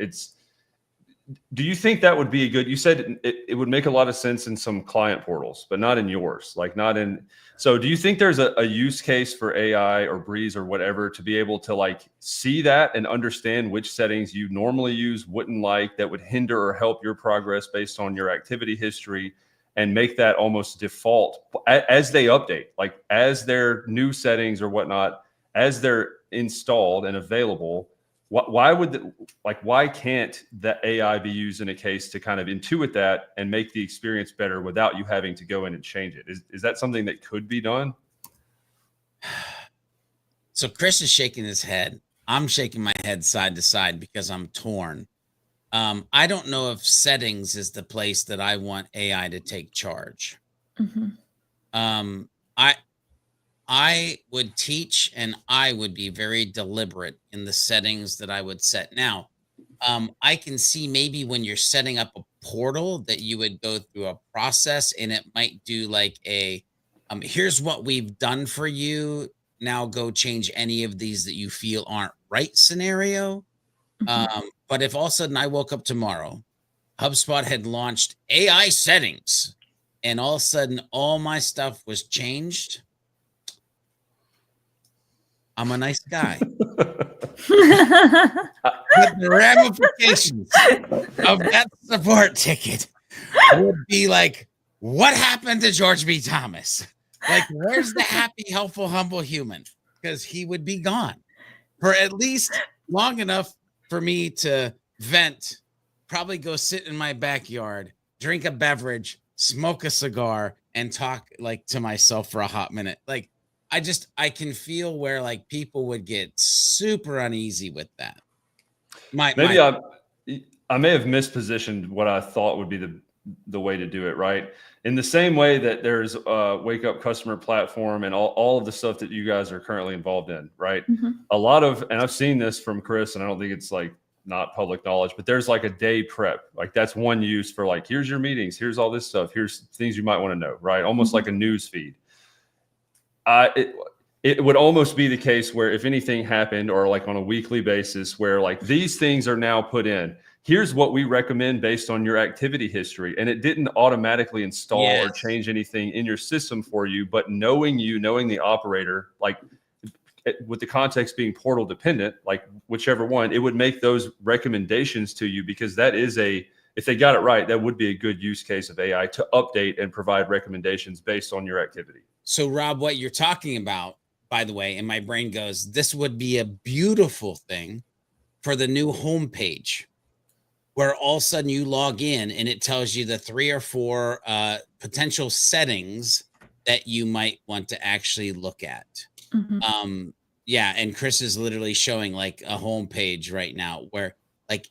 S3: do you think that would be a good, you said it would make a lot of sense in some client portals, but not in yours, like not in, so do you think there's a use case for AI or Breeze or whatever to be able to like see that and understand which settings you normally use, wouldn't like, that would hinder or help your progress based on your activity history, and make that almost default as they update, like as their new settings or whatnot, as they're installed and available? Why would why can't the AI be used in a case to kind of intuit that and make the experience better without you having to go in and change it? Is that something that could be done?
S5: So Chris is shaking his head. I'm shaking my head side to side because I'm torn. I don't know if settings is the place that I want AI to take charge. I would teach, and I would be very deliberate in the settings that I would set. Now, I can see maybe when you're setting up a portal that you would go through a process, and it might do like a, here's what we've done for you. Now go change any of these that you feel aren't right scenario. But if all of a sudden I woke up tomorrow, HubSpot had launched AI settings, and all of a sudden all my stuff was changed, I'm a nice guy. But the ramifications of that support ticket would be like, what happened to George B. Thomas? Like, where's the happy, helpful, humble human? Because he would be gone for at least long enough for me to vent, probably go sit in my backyard, drink a beverage, smoke a cigar, and talk like to myself for a hot minute. Like, I can feel where like people would get super uneasy with that. I may have mispositioned what I thought would be the way to do it, right? In the same way that there's Wake Up Customer Platform and all of the stuff that you guys are currently involved in, right? A lot of, and I've seen this from Chris, and I don't think it's like not public knowledge, but there's like a day prep. Like that's one use for like, here's your meetings, here's all this stuff, here's things you might want to know, right? Almost like a news feed. It would almost be the case where if anything happened, or like on a weekly basis, where like these things are now put in, here's what we recommend based on your activity history. And it didn't automatically install or change anything in your system for you, but knowing the operator, like with the context being portal dependent, like whichever one, it would make those recommendations to you, because that is if they got it right, that would be a good use case of AI to update and provide recommendations based on your activity. So Rob, what you're talking about, by the way, and my brain goes, this would be a beautiful thing for the new homepage, where all of a sudden you log in and it tells you the 3 or 4 potential settings that you might want to actually look at. Yeah, and Chris is literally showing like a homepage right now where like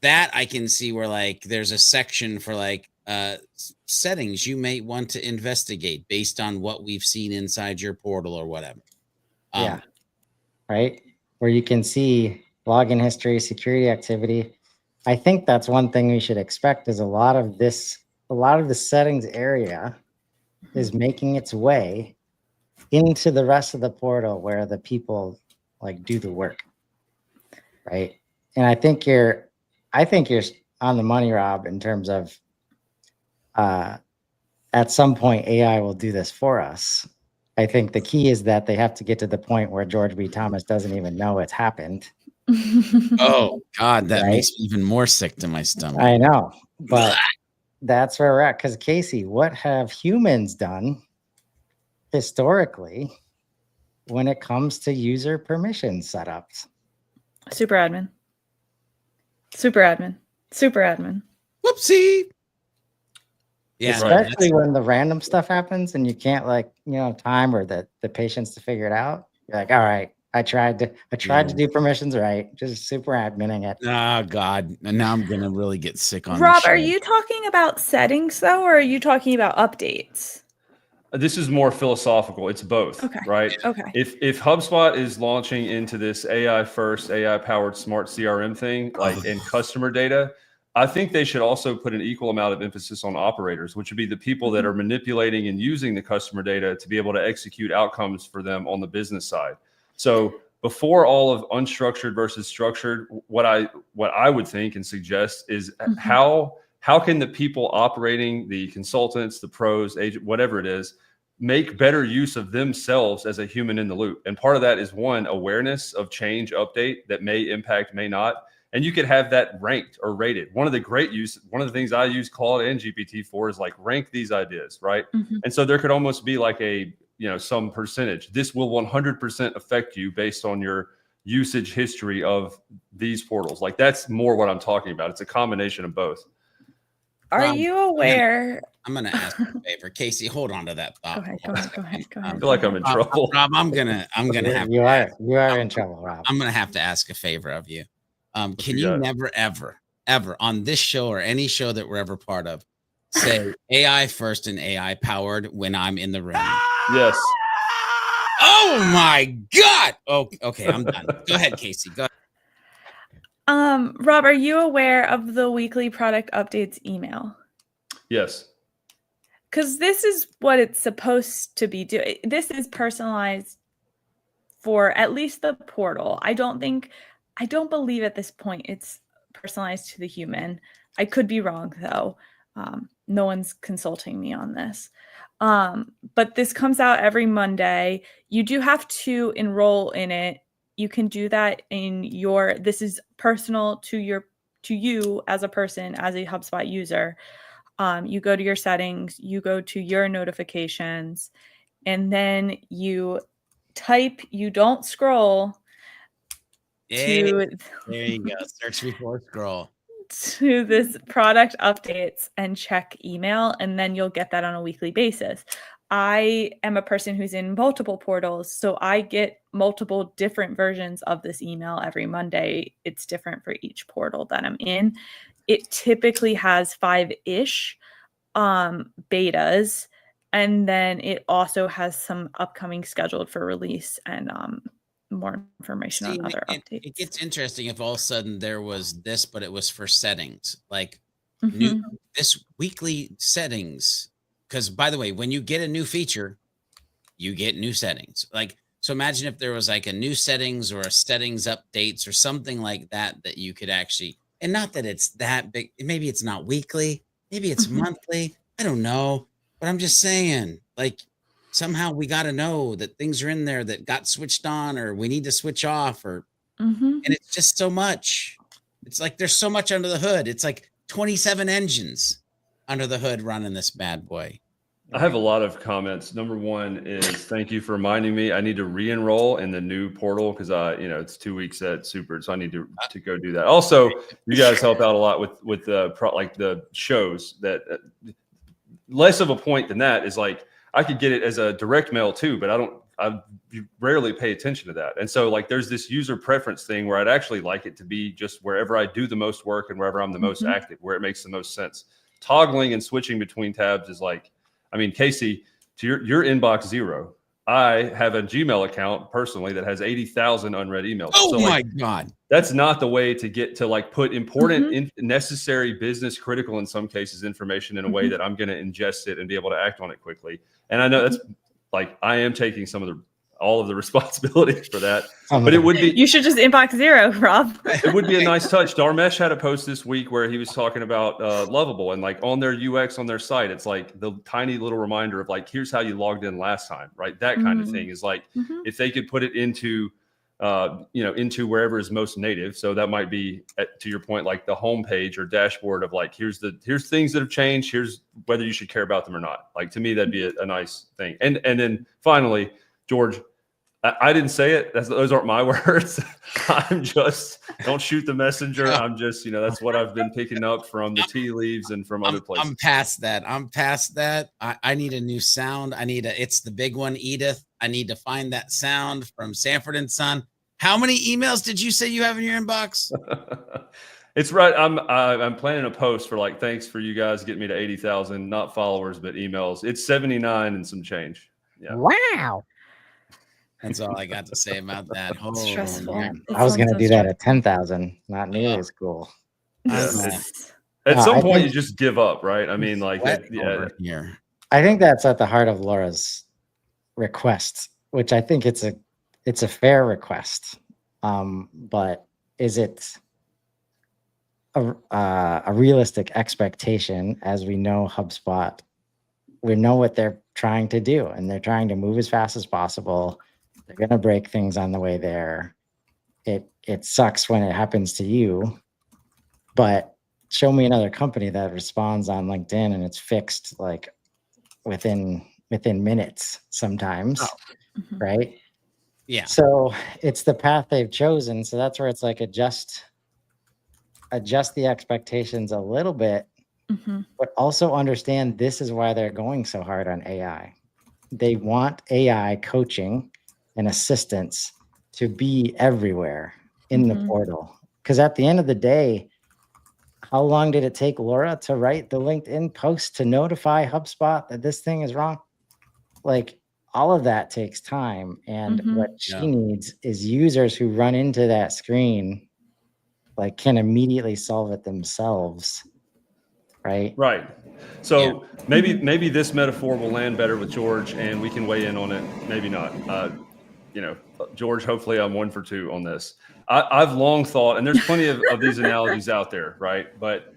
S5: that I can see where like there's a section for like settings you may want to investigate based on what we've seen inside your portal or whatever.
S4: Yeah, right. Where you can see login history, security activity. I think that's one thing we should expect is a lot of the settings area is making its way into the rest of the portal where the people like do the work. Right. And I think you're on the money, Rob, in terms of at some point AI will do this for us. I think the key is that they have to get to the point where George B. Thomas doesn't even know it's happened.
S5: Oh God, that makes me even more sick to my stomach.
S4: I know, but that's where we're at. Because Casey, what have humans done historically when it comes to user permission setups?
S6: Super admin.
S5: Whoopsie. Yeah,
S4: especially when the random stuff happens and you can't time or the patience to figure it out. You're like, all right, I tried to do permissions right, just super adminning it.
S5: Oh God, and now I'm gonna really get sick on
S6: Rob, are you talking about settings though, or are you talking about updates?
S3: This is more philosophical. It's both, right?
S6: Okay.
S3: If HubSpot is launching into this AI first, AI powered smart CRM thing, like in customer data, I think they should also put an equal amount of emphasis on operators, which would be the people that are manipulating and using the customer data to be able to execute outcomes for them on the business side. So before all of unstructured versus structured, what I would think and suggest is how can the people operating, the consultants, the pros, agent, whatever it is, make better use of themselves as a human in the loop. And part of that is, one, awareness of change update that may impact, may not. And you could have that ranked or rated. One of the things I use Claude and GPT for is like rank these ideas, right? And so there could almost be like a, some percentage. This will 100% affect you based on your usage history of these portals. Like that's more what I'm talking about. It's a combination of both.
S6: Are you aware?
S5: I'm gonna ask you a favor, Casey. Hold on to that thought.
S6: Go ahead.
S3: I feel like I'm in trouble.
S5: Rob, I'm gonna have.
S4: You are in trouble, Rob.
S5: I'm gonna have to ask a favor of you. Can you never, ever on this show or any show that we're ever part of say AI first and AI powered when I'm in the room?
S3: Yes.
S5: Oh my God. Oh, okay. I'm done. Go ahead, Casey. Go ahead.
S6: Rob, are you aware of the weekly product updates email?
S3: Yes.
S6: Because this is what it's supposed to be doing. This is personalized for at least the portal. I don't believe at this point it's personalized to the human. I could be wrong though. No one's consulting me on this. But this comes out every Monday. You do have to enroll in it. You can do that this is personal to you as a person, as a HubSpot user. You go to your settings, you go to your notifications, and then you type, you don't scroll.
S5: There you go. Search before scroll.
S6: To this product updates and check email, and then you'll get that on a weekly basis. I am a person who's in multiple portals, so I get multiple different versions of this email every Monday. It's different for each portal that I'm in. It typically has 5-ish betas, and then it also has some upcoming scheduled for release and more information on other updates.
S5: It gets interesting if all of a sudden there was this, but it was for settings, like this weekly settings. Because by the way, when you get a new feature, you get new settings. Like, so imagine if there was like a new settings or a settings updates or something like that you could actually, and not that it's that big. Maybe it's not weekly, maybe it's monthly. I don't know, but I'm just saying, like, somehow we got to know that things are in there that got switched on, or we need to switch off, or and it's just so much. It's like there's so much under the hood. It's like 27 engines under the hood running this bad boy.
S3: I have a lot of comments. Number one is thank you for reminding me. I need to re-enroll in the new portal because it's 2 weeks at Super, so I need to go do that. Also, you guys help out a lot with the shows. That less of a point than that is like I could get it as a direct mail too, but I rarely pay attention to that. And so like there's this user preference thing where I'd actually like it to be just wherever I do the most work and wherever I'm the most active, where it makes the most sense. Toggling and switching between tabs is like, I mean, Casey, to your inbox 0, I have a Gmail account personally that has 80,000 unread emails.
S5: Oh
S3: so,
S5: my God.
S3: That's not the way to get to like put important, necessary, business critical in some cases information in a way that I'm going to ingest it and be able to act on it quickly. And I know that's like, I am taking all of the responsibility for that, but it would be,
S6: you should just inbox 0, Rob.
S3: It would be a nice touch. Dharmesh had a post this week where he was talking about Lovable, and like on their UX on their site, it's like the tiny little reminder of like, here's how you logged in last time, right? That kind of thing is like, if they could put it into into wherever is most native. So that might be to your point, like the homepage or dashboard of like, here's things that have changed. Here's whether you should care about them or not. Like to me, that'd be a nice thing. And then finally, George, I didn't say it. Those aren't my words. I'm just, don't shoot the messenger. I'm just, that's what I've been picking up from the tea leaves and from other places.
S5: I'm past that. I need a new sound. It's the big one, Edith. I need to find that sound from Sanford & Son. How many emails did you say you have in your inbox?
S3: It's right. I'm planning a post for like, thanks for you guys getting me to 80,000, not followers, but emails. It's 79 and some change. Yeah.
S4: Wow.
S5: That's all I got to say about that.
S6: It's stressful.
S4: I was going to do that at 10,000. Not nearly as cool.
S3: At some point, you just give up, right? I mean, like,
S5: here.
S4: I think that's at the heart of Laura's request, which I think it's a it's a fair request, but is it a realistic expectation? As we know, HubSpot, we know what they're trying to do, and they're trying to move as fast as possible. They're going to break things on the way there. It sucks when it happens to you, but show me another company that responds on LinkedIn and it's fixed like within minutes sometimes, right?
S5: Yeah.
S4: So it's the path they've chosen. So that's where it's like adjust the expectations a little bit, but also understand this is why they're going so hard on AI. They want AI coaching and assistance to be everywhere in the portal. Because at the end of the day, how long did it take Laura to write the LinkedIn post to notify HubSpot that this thing is wrong? Like, all of that takes time. And what she needs is users who run into that screen, like, can immediately solve it themselves. Right.
S3: Right. So maybe this metaphor will land better with George, and we can weigh in on it. Maybe not. George, hopefully I'm 1 for 2 on this. I've long thought, and there's plenty of these analogies out there, right? But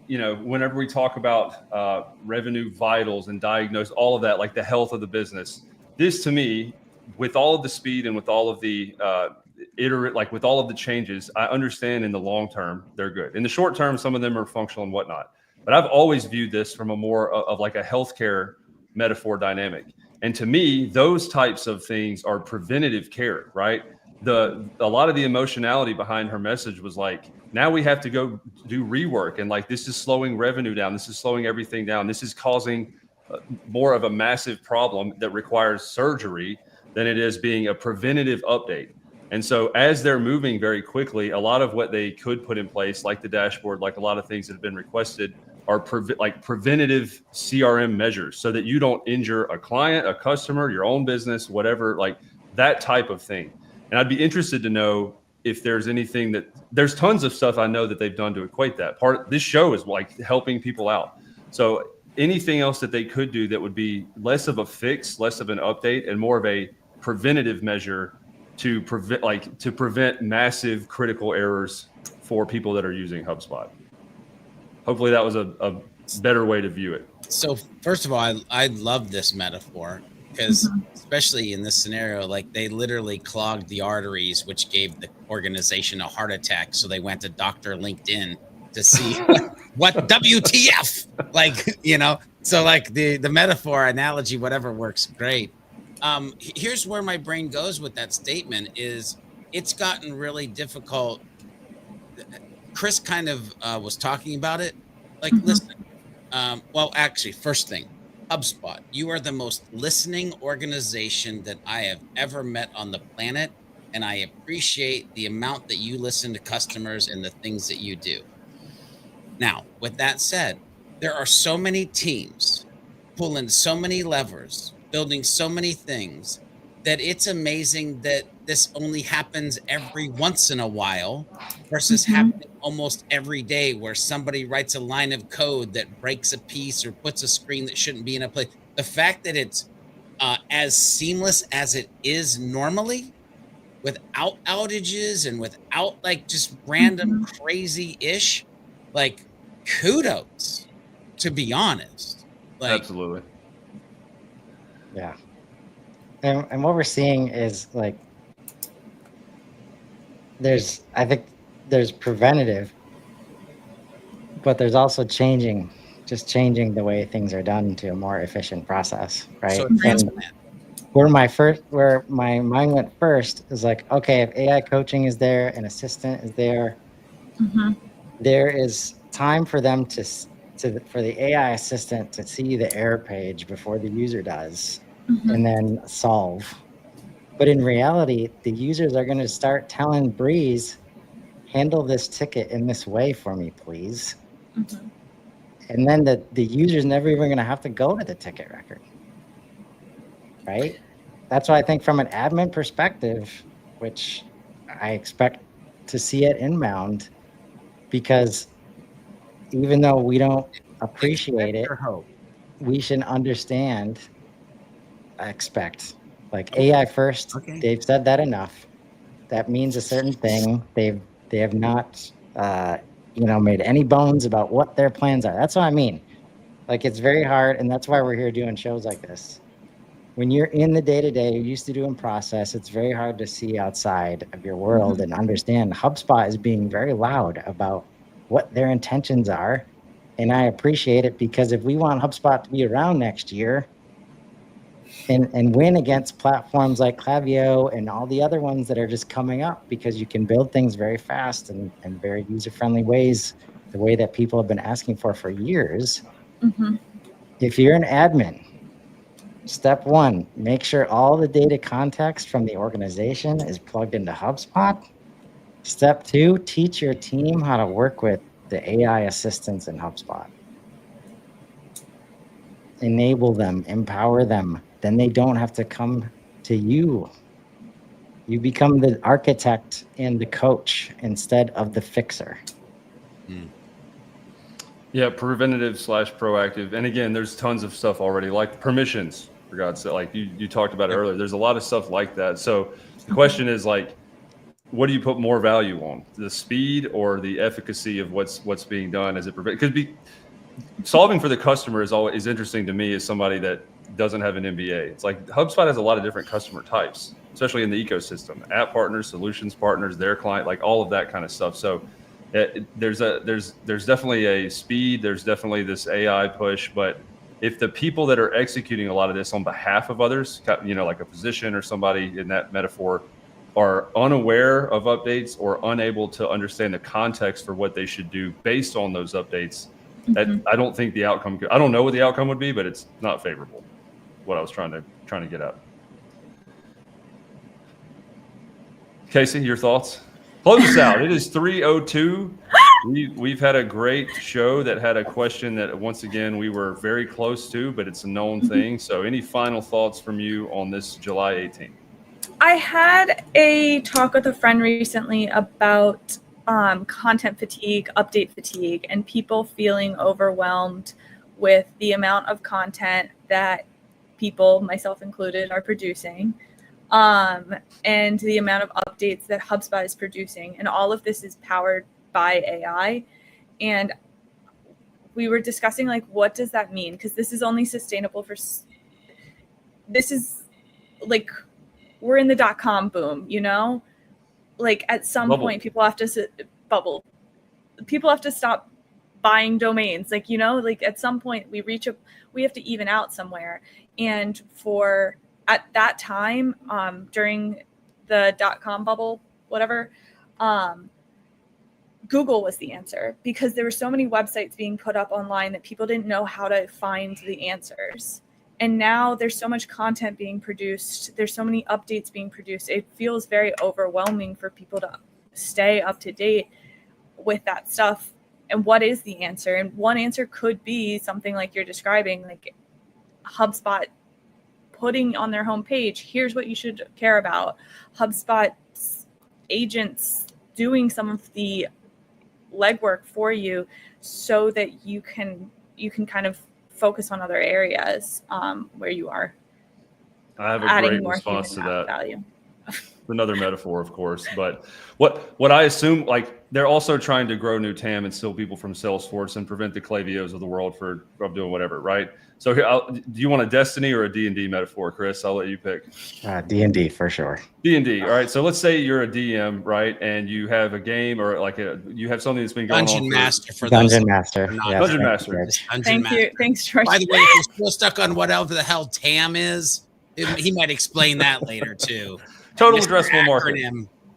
S3: whenever we talk about revenue vitals and diagnose all of that, like the health of the business, this to me, with all of the speed and with all of the with all of the changes, I understand in the long term they're good. In the short term, some of them are functional and whatnot. But I've always viewed this from a more of like a healthcare metaphor dynamic. And to me, those types of things are preventative care, right? A lot of the emotionality behind her message was like, now we have to go do rework, and like, this is slowing revenue down. This is slowing everything down. This is causing more of a massive problem that requires surgery than it is being a preventative update. And so as they're moving very quickly, a lot of what they could put in place, like the dashboard, like a lot of things that have been requested, are preventative CRM measures, so that you don't injure a client, a customer, your own business, whatever, like that type of thing. And I'd be interested to know if there's anything there's tons of stuff I know that they've done to equate that. This show is like helping people out. So anything else that they could do that would be less of a fix, less of an update, and more of a preventative measure to prevent massive critical errors for people that are using HubSpot. Hopefully that was a better way to view it.
S5: So first of all, I love this metaphor, because especially in this scenario, like, they literally clogged the arteries, which gave the organization a heart attack. So they went to Dr. LinkedIn to see what WTF, so like the metaphor, analogy, whatever works great. Here's where my brain goes with that statement is it's gotten really difficult. Chris kind of was talking about it. Like, listen, well, actually, first thing, HubSpot, you are the most listening organization that I have ever met on the planet. And I appreciate the amount that you listen to customers and the things that you do. Now, with that said, there are so many teams pulling so many levers, building so many things, that it's amazing that this only happens every once in a while versus happening almost every day, where somebody writes a line of code that breaks a piece or puts a screen that shouldn't be in a place. The fact that it's as seamless as it is normally, without outages and without like just random crazy-ish, like, kudos, to be honest. Like,
S3: absolutely.
S4: Yeah. And what we're seeing is like, I think there's preventative, but there's also changing the way things are done to a more efficient process, right?
S5: So
S4: transplant. Where my mind went first is like, okay, if AI coaching is there, an assistant is there, there is time for them for the AI assistant to see the error page before the user does, and then solve. But in reality, the users are going to start telling Breeze, handle this ticket in this way for me, please. And then the user's never even going to have to go to the ticket record, right? That's why I think from an admin perspective, which I expect to see it inbound, because even though we don't appreciate it, we should expect Like AI first,
S5: Okay.
S4: they've said that enough. That means a certain thing. They have not, made any bones about what their plans are. That's what I mean. Like, it's very hard, and that's why we're here doing shows like this. When you're in the day-to-day, you're used to doing process, it's very hard to see outside of your world and understand HubSpot is being very loud about what their intentions are. And I appreciate it, because if we want HubSpot to be around next year and win against platforms like Klaviyo and all the other ones that are just coming up, because you can build things very fast and very user-friendly ways, the way that people have been asking for years. If you're an admin, step one, make sure all the data context from the organization is plugged into HubSpot. Step two, teach your team how to work with the AI assistants in HubSpot. Enable them, empower them. Then they don't have to come to you. You become the architect and the coach instead of the fixer.
S3: Yeah, preventative / proactive. And again, there's tons of stuff already, like permissions, for God's sake. Like you talked about earlier, there's a lot of stuff like that. So the question is, like, what do you put more value on, the speed or the efficacy of what's being done as it could be solving for the customer is interesting to me as somebody that doesn't have an MBA. It's like HubSpot has a lot of different customer types, especially in the ecosystem, app partners, solutions partners, their client, like all of that kind of stuff. So there's definitely a speed, there's definitely this AI push, but if the people that are executing a lot of this on behalf of others, like a physician or somebody in that metaphor, are unaware of updates or unable to understand the context for what they should do based on those updates, that I don't think the outcome I don't know what the outcome would be, but it's not favorable. What I was trying to get at. Casey, your thoughts? Close us out. It is 3:02. We've had a great show that had a question that, once again, we were very close to, but it's a known thing. So any final thoughts from you on this July 18th?
S6: I had a talk with a friend recently about content fatigue, update fatigue, and people feeling overwhelmed with the amount of content that people, myself included, are producing, and the amount of updates that HubSpot is producing. And all of this is powered by AI. And we were discussing, like, what does that mean? Because this is only sustainable this is like, we're in the .com boom, like at some point people have to people have to stop buying domains, like at some point we have to even out somewhere. And at that time, during the .com bubble, whatever, Google was the answer, because there were so many websites being put up online that people didn't know how to find the answers. And now there's so much content being produced. There's so many updates being produced. It feels very overwhelming for people to stay up to date with that stuff. And what is the answer? And one answer could be something like you're describing, like HubSpot putting on their homepage, here's what you should care about. HubSpot agents doing some of the legwork for you so that you can kind of focus on other areas where you are.
S3: I have a great response to that.
S6: Value.
S3: Another metaphor, of course, but what I assume, like, they're also trying to grow new TAM and steal people from Salesforce and prevent the Klaviyos of the world from doing whatever, right? So here, do you want a Destiny or a D&D metaphor, Chris? I'll let you pick.
S4: D&D for sure.
S3: D&D, all right. So let's say you're a DM, right, and you have a game or you have something that's been going on.
S5: Dungeon Master for
S4: Dungeon
S5: those.
S4: Master.
S3: Yes, Dungeon Master.
S6: Thank you. Thanks, George.
S5: By the way, if you're still stuck on whatever the hell TAM is, he might explain that later too.
S3: Total addressable market.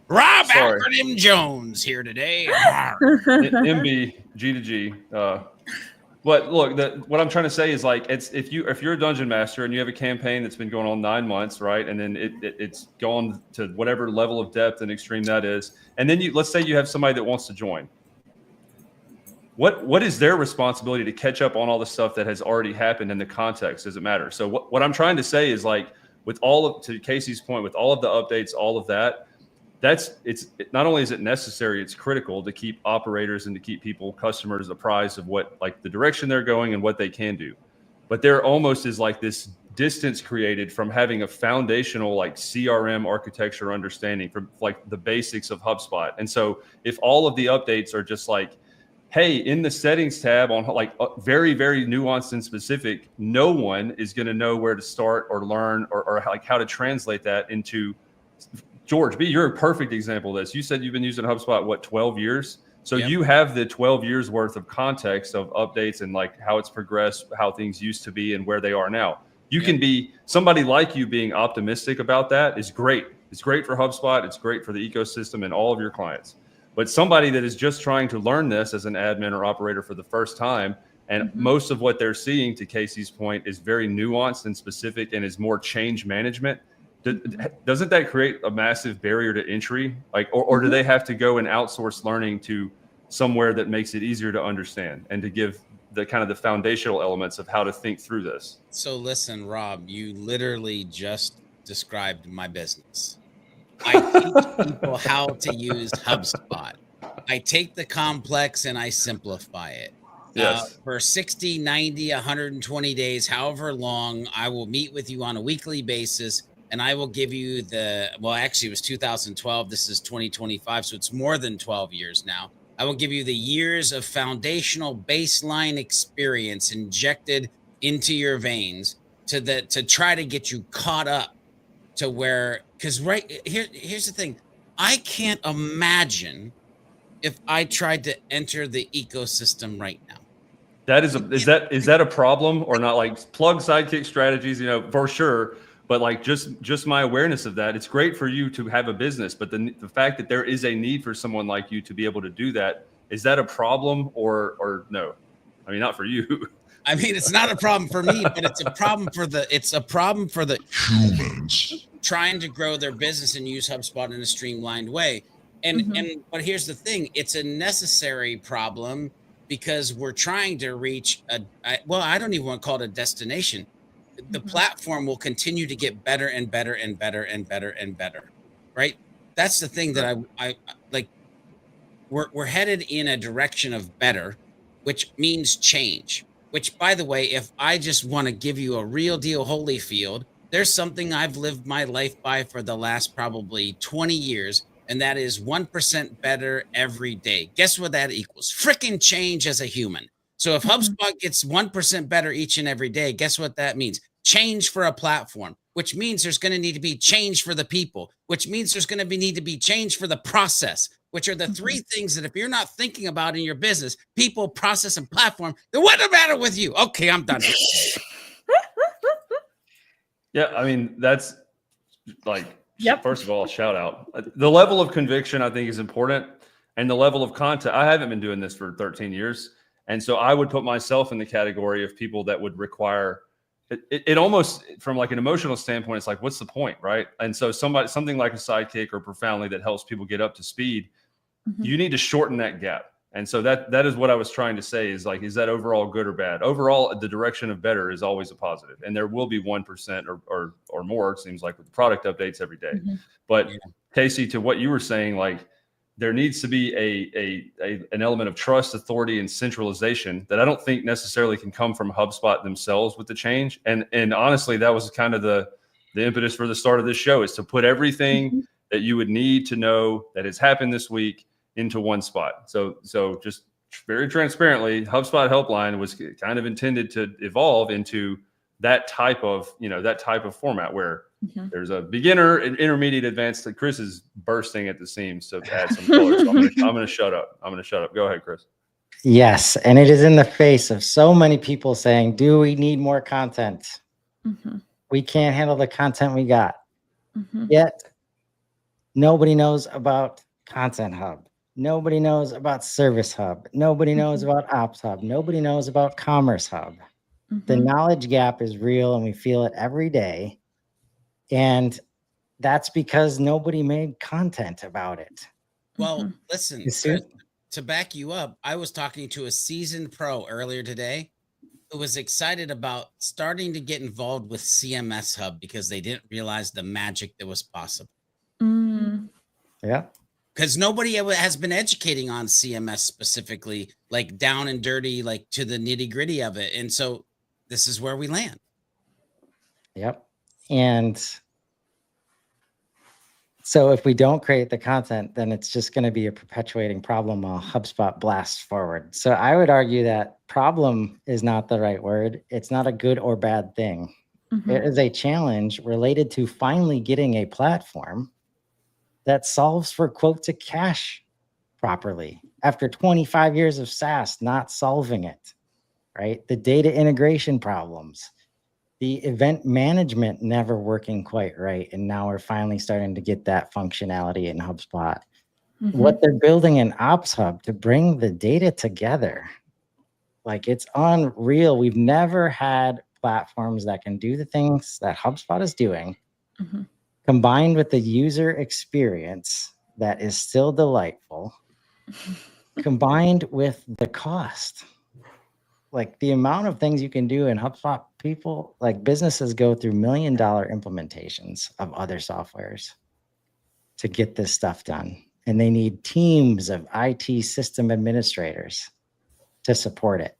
S5: Rob Acronym Jones here today.
S3: MB, G to G. But look, what I'm trying to say is, like, if you're a dungeon master and you have a campaign that's been going on 9 months, right, and then it's gone to whatever level of depth and extreme that is, and then let's say you have somebody that wants to join. What is their responsibility to catch up on all the stuff that has already happened in the context? Does it matter? So what I'm trying to say is, like, to Casey's point, with all of the updates, all of that, not only is it necessary, it's critical to keep operators and to keep customers apprised of what, like, the direction they're going and what they can do. But there almost is like this distance created from having a foundational like CRM architecture understanding from like the basics of HubSpot. And so if all of the updates are just like, hey, in the settings tab on like very, very nuanced and specific, no one is going to know where to start or learn or like how to translate that into George B. You're a perfect example of this. You said you've been using HubSpot, what, 12 years? So
S5: Yep.
S3: you have the 12 years worth of context of updates and like how it's progressed, how things used to be and where they are now. You can be somebody like you being optimistic about that is great. It's great for HubSpot. It's great for the ecosystem and all of your clients. But somebody that is just trying to learn this as an admin or operator for the first time, and most of what they're seeing, to Casey's point, is very nuanced and specific and is more change management. Doesn't that create a massive barrier to entry? Like, or do they have to go and outsource learning to somewhere that makes it easier to understand and to give the kind of the foundational elements of how to think through this?
S5: So listen, Rob, you literally just described my business. I teach people how to use HubSpot. I take the complex and I simplify it.
S3: Yes.
S5: For 60, 90, 120 days, however long, I will meet with you on a weekly basis. And I will give you well, actually, it was 2012. This is 2025. So it's more than 12 years now. I will give you the years of foundational baseline experience injected into your veins to try to get you caught up to where, because here's the thing. I can't imagine if I tried to enter the ecosystem right now.
S3: That is that a problem or not? Like, plug Sidekick strategies, you know, for sure. But like just my awareness of that, it's great for you to have a business, but the fact that there is a need for someone like you to be able to do that, is that a problem or no? I mean, not for you.
S5: I mean, it's not a problem for me, but it's a problem for the humans trying to grow their business and use HubSpot in a streamlined way. But here's the thing, it's a necessary problem because we're trying to reach I don't even want to call it a destination. The platform will continue to get better and better and better and better and better, right? That's the thing that I like. We're headed in a direction of better, which means change. Which, by the way, if I just want to give you a real deal Holyfield, there's something I've lived my life by for the last probably 20 years, and that is 1% better every day. Guess what that equals? Freaking change as a human. So if HubSpot gets 1% better each and every day, guess what that means? Change for a platform, which means there's going to need to be change for the people, which means there's going to need to be change for the process, which are the three things that if you're not thinking about in your business, people, process, and platform, then what's the matter with you? Okay, I'm done.
S3: Yeah, I mean, that's like,
S6: Yep.
S3: First of all, shout out. The level of conviction I think is important, and the level of content. I haven't been doing this for 13 years. And so I would put myself in the category of people that would require it almost from like an emotional standpoint. It's like, what's the point, right? And so something like a Sidekick or Profoundly that helps people get up to speed, you need to shorten that gap. And so that is what I was trying to say is like, is that overall good or bad? Overall, the direction of better is always a positive, and there will be 1% or more, it seems like, with the product updates every day. But Casey, to what you were saying, like, there needs to be an element of trust, authority, and centralization that I don't think necessarily can come from HubSpot themselves with the change. And honestly, that was kind of the impetus for the start of this show, is to put everything that you would need to know that has happened this week into one spot. So just very transparently, HubSpot Helpline was kind of intended to evolve into that type of format where there's a beginner, an intermediate, advanced. Chris is bursting at the seams to add some color. So I'm going to shut up. Go ahead, Chris.
S4: Yes. And it is in the face of so many people saying, do we need more content? We can't handle the content we got. Yet nobody knows about Content Hub. Nobody knows about Service Hub. Nobody knows about Ops Hub. Nobody knows about Commerce Hub. The knowledge gap is real, and we feel it every day. And that's because nobody made content about it.
S5: Well, listen, to back you up, I was talking to a seasoned pro earlier today who was excited about starting to get involved with CMS Hub because they didn't realize the magic that was possible.
S4: Yeah.
S5: Because nobody has been educating on CMS specifically, like down and dirty, like to the nitty gritty of it. And so this is where we land.
S4: Yep. And so if we don't create the content, then it's just going to be a perpetuating problem while HubSpot blasts forward. So I would argue that problem is not the right word. It's not a good or bad thing. It is a challenge related to finally getting a platform that solves for quote to cash properly after 25 years of SaaS not solving it, right? The data integration problems, the event management never working quite right. And now we're finally starting to get that functionality in HubSpot. What they're building in Ops Hub to bring the data together, like it's unreal. We've never had platforms that can do the things that HubSpot is doing, combined with the user experience that is still delightful, combined with the cost. Like the amount of things you can do in HubSpot, people like businesses go through $1 million implementations of other softwares to get this stuff done. And they need teams of IT system administrators to support it.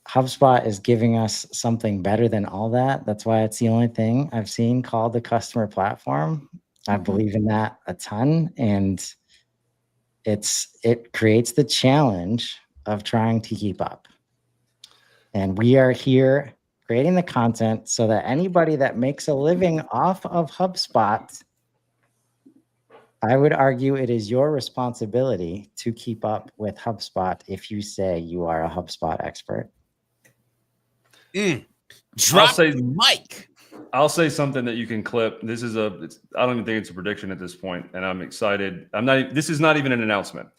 S4: HubSpot is giving us something better than all that. That's why it's the only thing I've seen called the customer platform. I believe in that a ton. And it creates the challenge of trying to keep up. And we are here creating the content so that anybody that makes a living off of HubSpot, I would argue it is your responsibility to keep up with HubSpot if you say you are a HubSpot expert.
S5: Drop the mic.
S3: I'll say something that you can clip. I don't even think it's a prediction at this point, and I'm excited. This is not even an announcement,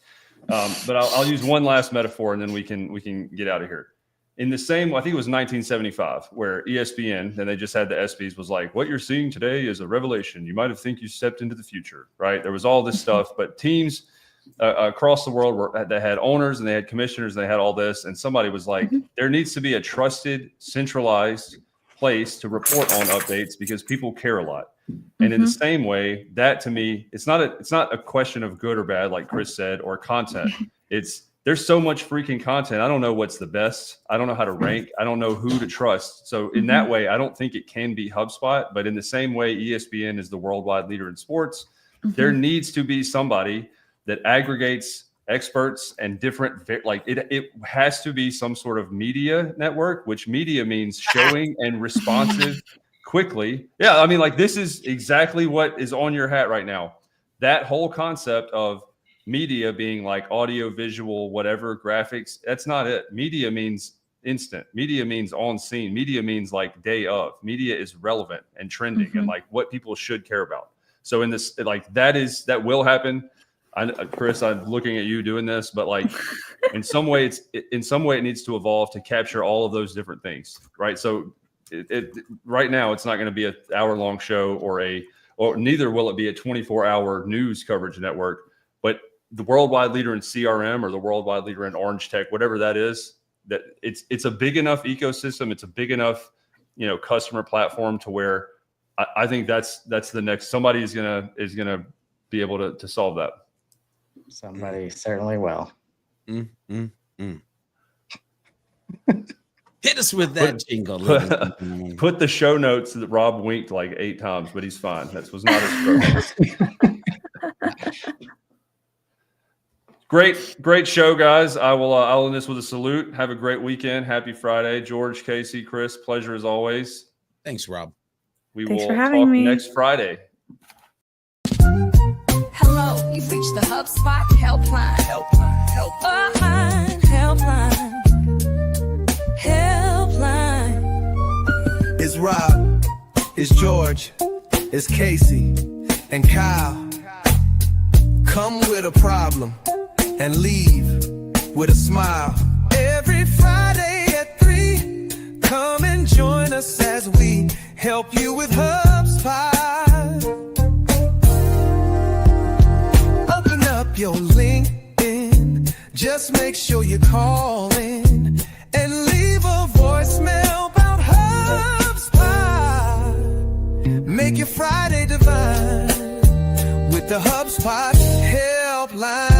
S3: but I'll use one last metaphor, and then we can get out of here. In the same, I think it was 1975, where ESPN, and they just had the ESPYs, was like, what you're seeing today is a revelation. You might have think you stepped into the future, right? There was all this stuff, but teams across the world they had owners and they had commissioners and they had all this. And somebody was like, there needs to be a trusted, centralized place to report on updates because people care a lot. And in the same way, that to me, it's not a question of good or bad, like Chris said, or content. There's so much freaking content. I don't know what's the best. I don't know how to rank. I don't know who to trust. So in that way, I don't think it can be HubSpot. But in the same way, ESPN is the worldwide leader in sports. There needs to be somebody that aggregates experts and different, like it has to be some sort of media network, which media means showing and responsive quickly. Yeah, I mean, like this is exactly what is on your hat right now. That whole concept of media being like audio, visual, whatever, graphics, that's not it. Media means instant. Media means on scene. Media means like day of. Media is relevant and trending and like what people should care about. So in this, like that will happen. Chris, I'm looking at you doing this, but like in some way it needs to evolve to capture all of those different things, right? So right now it's not going to be an hour-long show or neither will it be a 24-hour news coverage network, but the worldwide leader in CRM or the worldwide leader in Orange Tech, whatever that is, that it's a big enough ecosystem, it's a big enough, customer platform to where I think that's the next. Somebody is gonna be able to solve that.
S4: Somebody certainly will.
S5: Hit us with that jingle.
S3: Put the show notes that Rob winked like 8 times, but he's fine. That was not a stroke. Great show, guys. I'll end this with a salute. Have a great weekend. Happy Friday. George, Casey, Chris, pleasure as always.
S5: Thanks, Rob.
S6: Thanks
S3: will
S6: for having
S3: talk
S6: me.
S3: next Friday.
S1: Hello, you've reached the HubSpot helpline. Helpline.
S2: It's Rob, it's George, it's Casey, and Kyle. Come with a problem and leave with a smile. Every Friday at 3, come and join us as we help you with HubSpot. Open up your LinkedIn, just make sure you call in and leave a voicemail about HubSpot. Make your Friday divine with the HubSpot helpline.